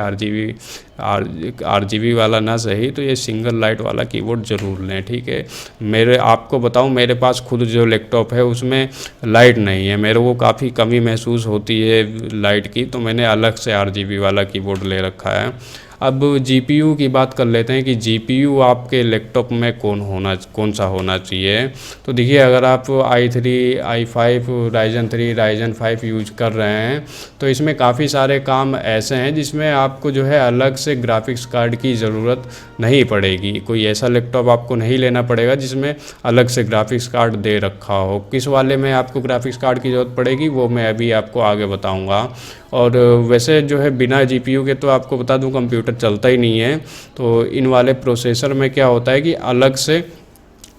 RGB वाला ना सही तो ये सिंगल लाइट वाला कीबोर्ड ज़रूर लें, ठीक है। आपको बताऊं, मेरे पास खुद जो लैपटॉप है उसमें लाइट नहीं है, मेरे को काफ़ी कमी महसूस होती है लाइट की, तो मैंने अलग से RGB वाला कीबोर्ड ले रखा है। अब GPU की बात कर लेते हैं कि GPU आपके लैपटॉप में कौन सा होना चाहिए। तो देखिए, अगर आप i3, i5, Ryzen 3, Ryzen 5 use कर रहे हैं तो इसमें काफ़ी सारे काम ऐसे हैं जिसमें आपको जो है अलग से ग्राफिक्स कार्ड की ज़रूरत नहीं पड़ेगी। कोई ऐसा लैपटॉप आपको नहीं लेना पड़ेगा जिसमें अलग से ग्राफिक्स कार्ड दे रखा हो। किस वाले में आपको ग्राफिक्स कार्ड की ज़रूरत पड़ेगी वो मैं अभी आपको आगे बताऊँगा। और वैसे जो है बिना GPU के तो आपको बता दूं कंप्यूटर चलता ही नहीं है। तो इन वाले प्रोसेसर में क्या होता है कि अलग से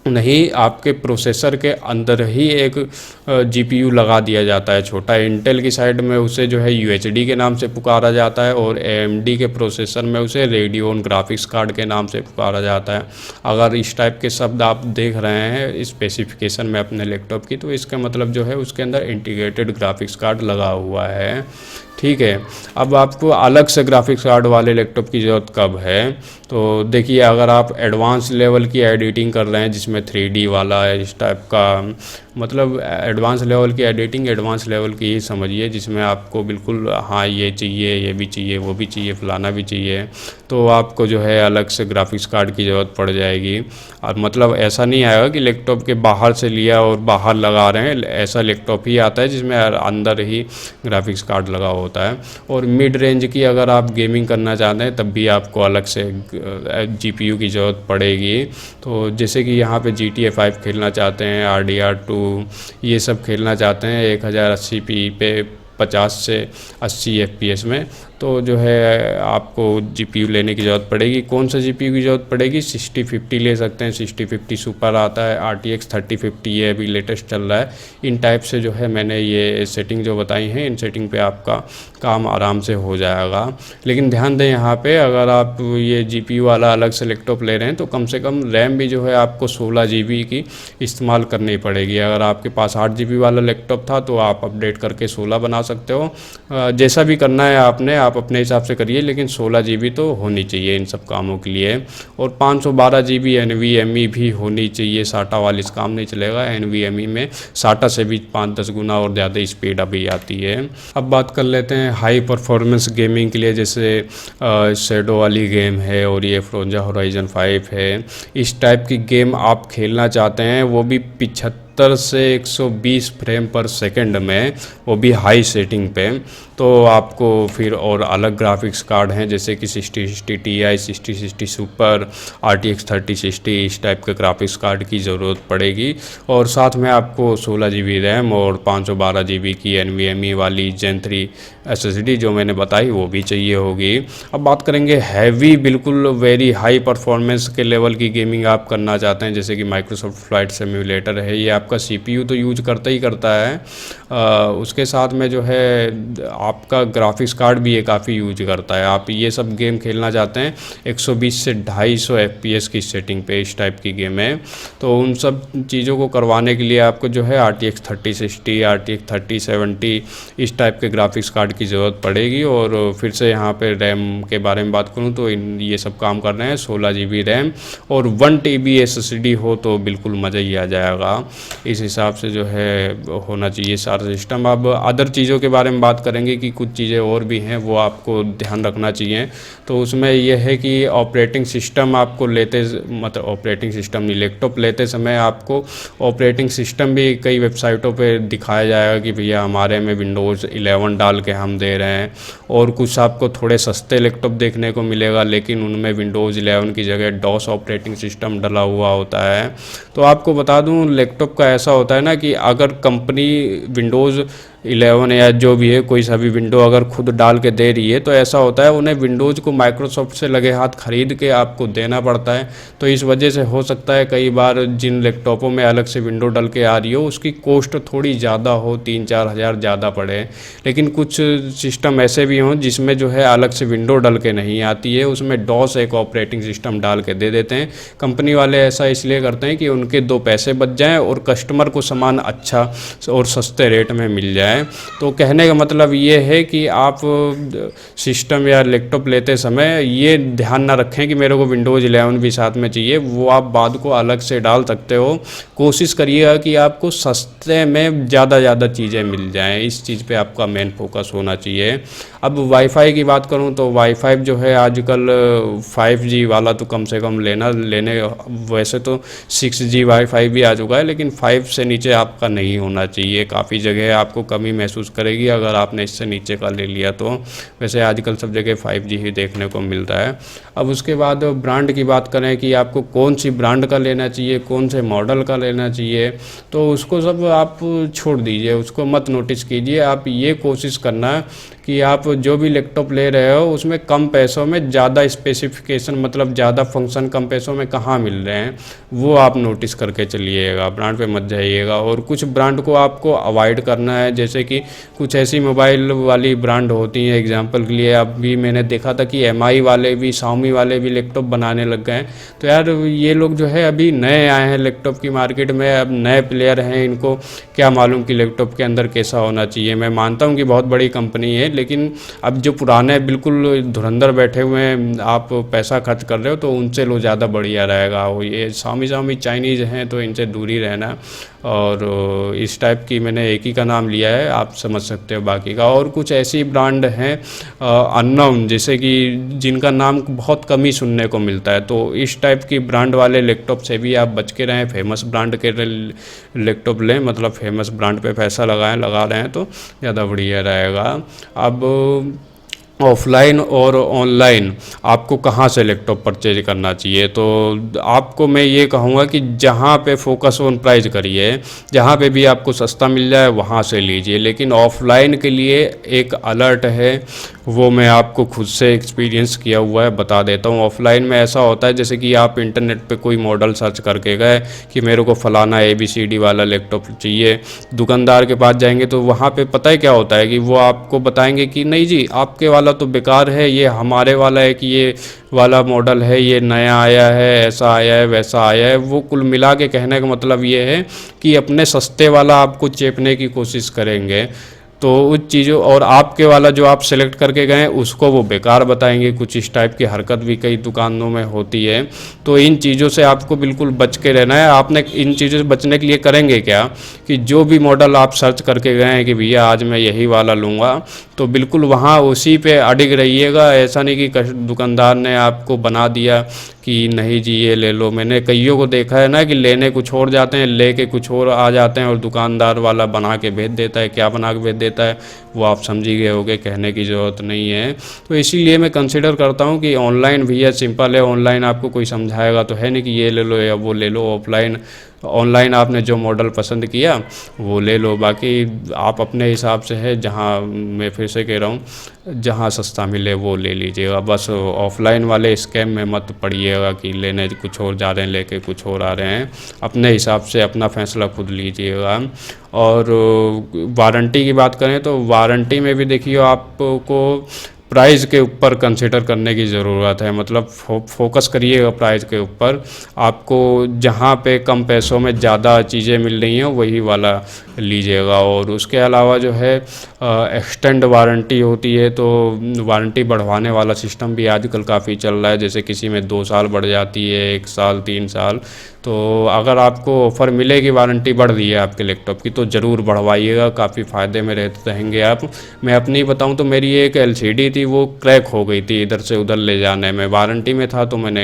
नहीं, आपके प्रोसेसर के अंदर ही एक GPU लगा दिया जाता है छोटा। इंटेल की साइड में उसे जो है UHD के नाम से पुकारा जाता है और AMD के प्रोसेसर में उसे रेडियन ग्राफिक्स कार्ड के नाम से पुकारा जाता है। अगर इस टाइप के शब्द आप देख रहे हैं स्पेसिफिकेशन में अपने लैपटॉप की, तो इसका मतलब जो है उसके अंदर इंटीग्रेटेड ग्राफिक्स कार्ड लगा हुआ है, ठीक है। अब आपको अलग से ग्राफिक्स कार्ड वाले लैपटॉप की ज़रूरत कब है, तो देखिए, अगर आप एडवांस लेवल की एडिटिंग कर रहे हैं जिसमें 3D वाला है, इस टाइप का, मतलब एडवांस लेवल की एडिटिंग एडवांस लेवल की ही समझिए, जिसमें आपको बिल्कुल हाँ ये चाहिए, ये भी चाहिए, वो भी चाहिए, फलाना भी चाहिए, तो आपको जो है अलग से ग्राफिक्स कार्ड की ज़रूरत पड़ जाएगी। और मतलब ऐसा नहीं आएगा कि लैपटॉप के बाहर से लिया और बाहर लगा रहे हैं, ऐसा लैपटॉप ही आता है जिसमें अंदर ही ग्राफिक्स कार्ड लगा होता है। और मिड रेंज की अगर आप गेमिंग करना चाहते हैं तब भी आपको अलग से GPU की ज़रूरत पड़ेगी। तो जैसे कि यहाँ पे GTA 5 खेलना चाहते हैं, RDR2 ये सब खेलना चाहते हैं 1080p पे 50 से 80 FPS में, तो जो है आपको GPU लेने की ज़रूरत पड़ेगी। कौन सा GPU की ज़रूरत पड़ेगी, 6050 ले सकते हैं। 6050 सुपर आता है, RTX 3050 ये अभी लेटेस्ट चल रहा है। इन टाइप से जो है मैंने ये सेटिंग जो बताई हैं, इन सेटिंग पे आपका काम आराम से हो जाएगा। लेकिन ध्यान दें यहाँ पे, अगर आप ये GPU वाला अलग से लैपटॉप ले रहे हैं तो कम से कम रैम भी जो है आपको 16 GB की इस्तेमाल करनी पड़ेगी। अगर आपके पास 8 GB वाला लैपटॉप था तो आप अपडेट करके 16 बना सकते हो। जैसा भी करना है आपने, आप अपने हिसाब से करिए, लेकिन 16 GB तो होनी चाहिए इन सब कामों के लिए। और 512 GB NVMe भी होनी चाहिए, SATA वाली इस काम नहीं चलेगा। NVMe में SATA से भी 5-10 गुना और ज़्यादा स्पीड अभी आती है। अब बात कर लेते हैं हाई परफॉर्मेंस गेमिंग के लिए, जैसे शेडो वाली गेम है और ये फोर्जा होराइजन 5 है। इस टाइप की गेम आप खेलना चाहते हैं, वो भी 75 से 120 फ्रेम पर सेकंड में, वो भी हाई सेटिंग पे, तो आपको फिर और अलग ग्राफिक्स कार्ड हैं जैसे कि 6060 Ti, 6060 सुपर, RTX 3060 इस टाइप के ग्राफिक्स कार्ड की ज़रूरत पड़ेगी। और साथ में आपको 16 GB रैम और 512 GB की NVMe वाली Gen 3 SSD जो मैंने बताई वो भी चाहिए होगी। अब बात करेंगे हैवी, बिल्कुल वेरी हाई परफॉर्मेंस के लेवल की गेमिंग आप करना चाहते हैं, जैसे कि माइक्रोसॉफ्ट फ्लाइट सिम्युलेटर है, ये आपका CPU तो यूज करता ही करता है, उसके साथ में जो है आपका ग्राफिक्स कार्ड भी ये काफ़ी यूज करता है। आप ये सब गेम खेलना चाहते हैं 120 से 250 FPS की सेटिंग पे, इस टाइप की गेम है, तो उन सब चीज़ों को करवाने के लिए आपको जो है RTX 3060, RTX 3070 इस टाइप के ग्राफिक्स कार्ड की ज़रूरत पड़ेगी। और फिर से यहाँ पे रैम के बारे में बात करूँ तो ये सब काम कर रहे हैं। 16 GB रैम और 1 TB SSD हो तो बिल्कुल मज़ा ही आ जाएगा। इस हिसाब से जो है होना चाहिए सारा सिस्टम। अब अदर चीज़ों के बारे में बात करेंगे कि कुछ चीज़ें और भी हैं वो आपको ध्यान रखना चाहिए। तो उसमें यह है कि ऑपरेटिंग सिस्टम आपको मतलब ऑपरेटिंग सिस्टम नहीं, लैपटॉप लेते समय आपको ऑपरेटिंग सिस्टम भी कई वेबसाइटों पे दिखाया जाएगा कि भैया हमारे में विंडोज़ 11 डाल के हम दे रहे हैं। और कुछ आपको थोड़े सस्ते लैपटॉप देखने को मिलेगा लेकिन उनमें विंडोज़ 11 की जगह DOS ऑपरेटिंग सिस्टम डला हुआ होता है। तो आपको बता दूं, लैपटॉप का ऐसा होता है ना कि अगर कंपनी विंडोज़ 11 या जो भी है कोई सा भी विंडो अगर खुद डाल के दे रही है, तो ऐसा होता है उन्हें विंडोज़ को माइक्रोसॉफ्ट से लगे हाथ खरीद के आपको देना पड़ता है। तो इस वजह से हो सकता है कई बार जिन लैपटॉपों में अलग से विंडो डल के आ रही हो उसकी कॉस्ट थोड़ी ज़्यादा हो, 3-4 हज़ार ज़्यादा पड़े। लेकिन कुछ सिस्टम ऐसे भी हों जिसमें जो है अलग से विंडो डल के नहीं आती है, उसमें डॉस एक ऑपरेटिंग सिस्टम डाल के दे देते हैं। कंपनी वाले ऐसा इसलिए करते हैं कि उनके 2 पैसे बच जाएँ और कस्टमर को सामान अच्छा और सस्ते रेट में मिल जाए। तो कहने का मतलब ये है कि आप सिस्टम या लैपटॉप लेते समय ये ध्यान ना रखें कि मेरे को विंडोज़ 11 भी साथ में चाहिए, वो आप बाद को अलग से डाल सकते हो। कोशिश करिएगा कि आपको सस्ते में ज़्यादा चीज़ें मिल जाएं, इस चीज़ पे आपका मेन फोकस होना चाहिए। अब वाईफाई की बात करूं तो वाईफाई जो है आजकल 5G वाला तो कम से कम लेने वैसे तो 6G वाईफाई भी आ चुका है, लेकिन 5 से नीचे आपका नहीं होना चाहिए। काफ़ी जगह आपको कमी महसूस करेगी अगर आपने इससे नीचे का ले लिया तो। वैसे आजकल सब जगह 5G ही देखने को मिलता है। अब उसके बाद ब्रांड की बात करें कि आपको कौन सी ब्रांड का लेना चाहिए, कौन से मॉडल का लेना चाहिए, तो उसको सब आप छोड़ दीजिए, उसको मत नोटिस कीजिए। आप ये कोशिश करना कि आप जो भी लैपटॉप ले रहे हो उसमें कम पैसों में ज़्यादा स्पेसिफिकेशन, मतलब ज़्यादा फंक्शन कम पैसों में कहाँ मिल रहे हैं, वो आप नोटिस करके चलिएगा, ब्रांड पे मत जाइएगा। और कुछ ब्रांड को आपको अवॉइड करना है, जैसे कि कुछ ऐसी मोबाइल वाली ब्रांड होती हैं, एग्जांपल के लिए अभी मैंने देखा था कि MI वाले भी, Xiaomi वाले भी लैपटॉप बनाने लग गए हैं। तो यार ये लोग जो है अभी नए आए हैं लैपटॉप की मार्केट में, अब नए प्लेयर हैं, इनको क्या मालूम कि लैपटॉप के अंदर कैसा होना चाहिए। मैं मानता हूँ कि बहुत बड़ी कंपनी है, लेकिन अब जो पुराने बिल्कुल धुरंधर बैठे हुए हैं, आप पैसा खर्च कर रहे हो तो उनसे लो ज़्यादा बढ़िया रहेगा। वो ये Xiaomi चाइनीज़ हैं तो इनसे दूरी रहना। और इस टाइप की मैंने एक ही का नाम लिया है, आप समझ सकते हो बाकी का। और कुछ ऐसी ब्रांड हैं अननोन, जैसे कि जिनका नाम बहुत कम ही सुनने को मिलता है, तो इस टाइप की ब्रांड वाले लैपटॉप से भी आप बच के रहें। फेमस ब्रांड के लैपटॉप लें, मतलब फेमस ब्रांड पे पैसा लगा रहे हैं तो ज़्यादा बढ़िया रहेगा। अब ऑफलाइन और ऑनलाइन आपको कहाँ से लैपटॉप परचेज करना चाहिए, तो आपको मैं ये कहूँगा कि जहाँ पे फोकस ऑन प्राइस करिए, जहाँ पे भी आपको सस्ता मिल जाए वहाँ से लीजिए। लेकिन ऑफलाइन के लिए एक अलर्ट है, वो मैं आपको खुद से एक्सपीरियंस किया हुआ है बता देता हूँ। ऑफलाइन में ऐसा होता है जैसे कि आप इंटरनेट पे कोई मॉडल सर्च करके गए कि मेरे को फ़लाना ABCD वाला लैपटॉप चाहिए, दुकानदार के पास जाएंगे तो वहाँ पे पता है क्या होता है कि वो आपको बताएंगे कि नहीं जी आपके वाला तो बेकार है, ये हमारे वाला है, कि ये वाला मॉडल है, ये नया आया है, ऐसा आया है, वैसा आया है। वो कुल मिला के कहने का मतलब ये है कि अपने सस्ते वाला आपको चेपने की कोशिश करेंगे, तो उस चीज़ों और आपके वाला जो आप सेलेक्ट करके गए उसको वो बेकार बताएंगे। कुछ इस टाइप की हरकत भी कई दुकानों में होती है। तो इन चीज़ों से आपको बिल्कुल बच के रहना है। आपने इन चीज़ों से बचने के लिए करेंगे क्या कि जो भी मॉडल आप सर्च करके गए हैं कि भैया आज मैं यही वाला लूँगा, तो बिल्कुल वहाँ उसी पे अडिग रहिएगा। ऐसा नहीं कि दुकानदार ने आपको बना दिया कि नहीं जी ये ले लो। मैंने कईयों को देखा है ना कि लेने कुछ और जाते हैं, लेके कुछ और आ जाते हैं, और दुकानदार वाला बना के भेज देता है। क्या बना के भेज देता है वो आप समझ ही गए होगे, कहने की ज़रूरत नहीं है। तो इसीलिए मैं कंसिडर करता हूँ कि ऑनलाइन भैया सिंपल है, ऑनलाइन आपको कोई समझाएगा तो है नहीं कि ये ले लो या वो ले लो। ऑनलाइन आपने जो मॉडल पसंद किया वो ले लो, बाकी आप अपने हिसाब से है, जहाँ मैं फिर से कह रहा हूँ जहाँ सस्ता मिले वो ले लीजिएगा। बस ऑफलाइन वाले स्कैम में मत पड़िएगा कि लेने कुछ और जा रहे हैं लेके कुछ और आ रहे हैं। अपने हिसाब से अपना फैसला खुद लीजिएगा। और वारंटी की बात करें तो वारंटी में भी देखिए आपको प्राइस के ऊपर कंसिडर करने की ज़रूरत है, मतलब फोकस करिएगा प्राइस के ऊपर। आपको जहाँ पे कम पैसों में ज़्यादा चीज़ें मिल रही हैं वही वाला लीजिएगा। और उसके अलावा जो है एक्सटेंड वारंटी होती है, तो वारंटी बढ़वाने वाला सिस्टम भी आजकल काफ़ी चल रहा है। जैसे किसी में 2 साल बढ़ जाती है, 1 साल, 3 साल। तो अगर आपको ऑफ़र मिलेगी वारंटी बढ़ रही है आपके लैपटॉप की तो ज़रूर बढ़वाइएगा, काफ़ी फ़ायदे में रहते रहेंगे आप। मैं अपनी बताऊं तो मेरी एक LCD थी, कि वो क्रैक हो गई थी इधर से उधर ले जाने में। वारंटी में था तो मैंने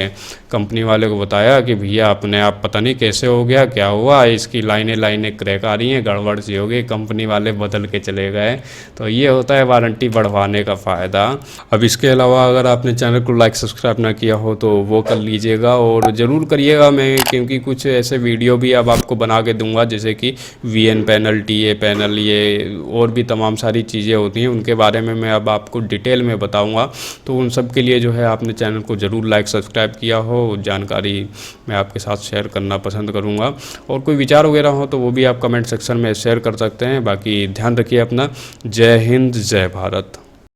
कंपनी वाले को बताया कि भैया अपने आप पता नहीं कैसे हो गया, क्या हुआ, इसकी लाइनें लाइनें क्रैक आ रही हैं, गड़बड़ सी हो गई। कंपनी वाले बदल के चले गए। तो ये होता है वारंटी बढ़वाने का फ़ायदा। अब इसके अलावा अगर आपने चैनल को लाइक सब्सक्राइब ना किया हो तो वो कर लीजिएगा और ज़रूर करिएगा। मैं क्योंकि कुछ ऐसे वीडियो भी अब आपको बना के दूंगा जैसे कि VN पैनल, TA पैनल, ये और भी तमाम सारी चीज़ें होती हैं, उनके बारे में मैं अब आपको डिटेल में बताऊंगा। तो उन सब के लिए जो है आपने चैनल को ज़रूर लाइक सब्सक्राइब किया हो, जानकारी मैं आपके साथ शेयर करना पसंद करूंगा। और कोई विचार वगैरह हो तो वो भी आप कमेंट सेक्शन में शेयर कर सकते हैं। बाकी ध्यान रखिए अपना। जय हिंद, जय भारत।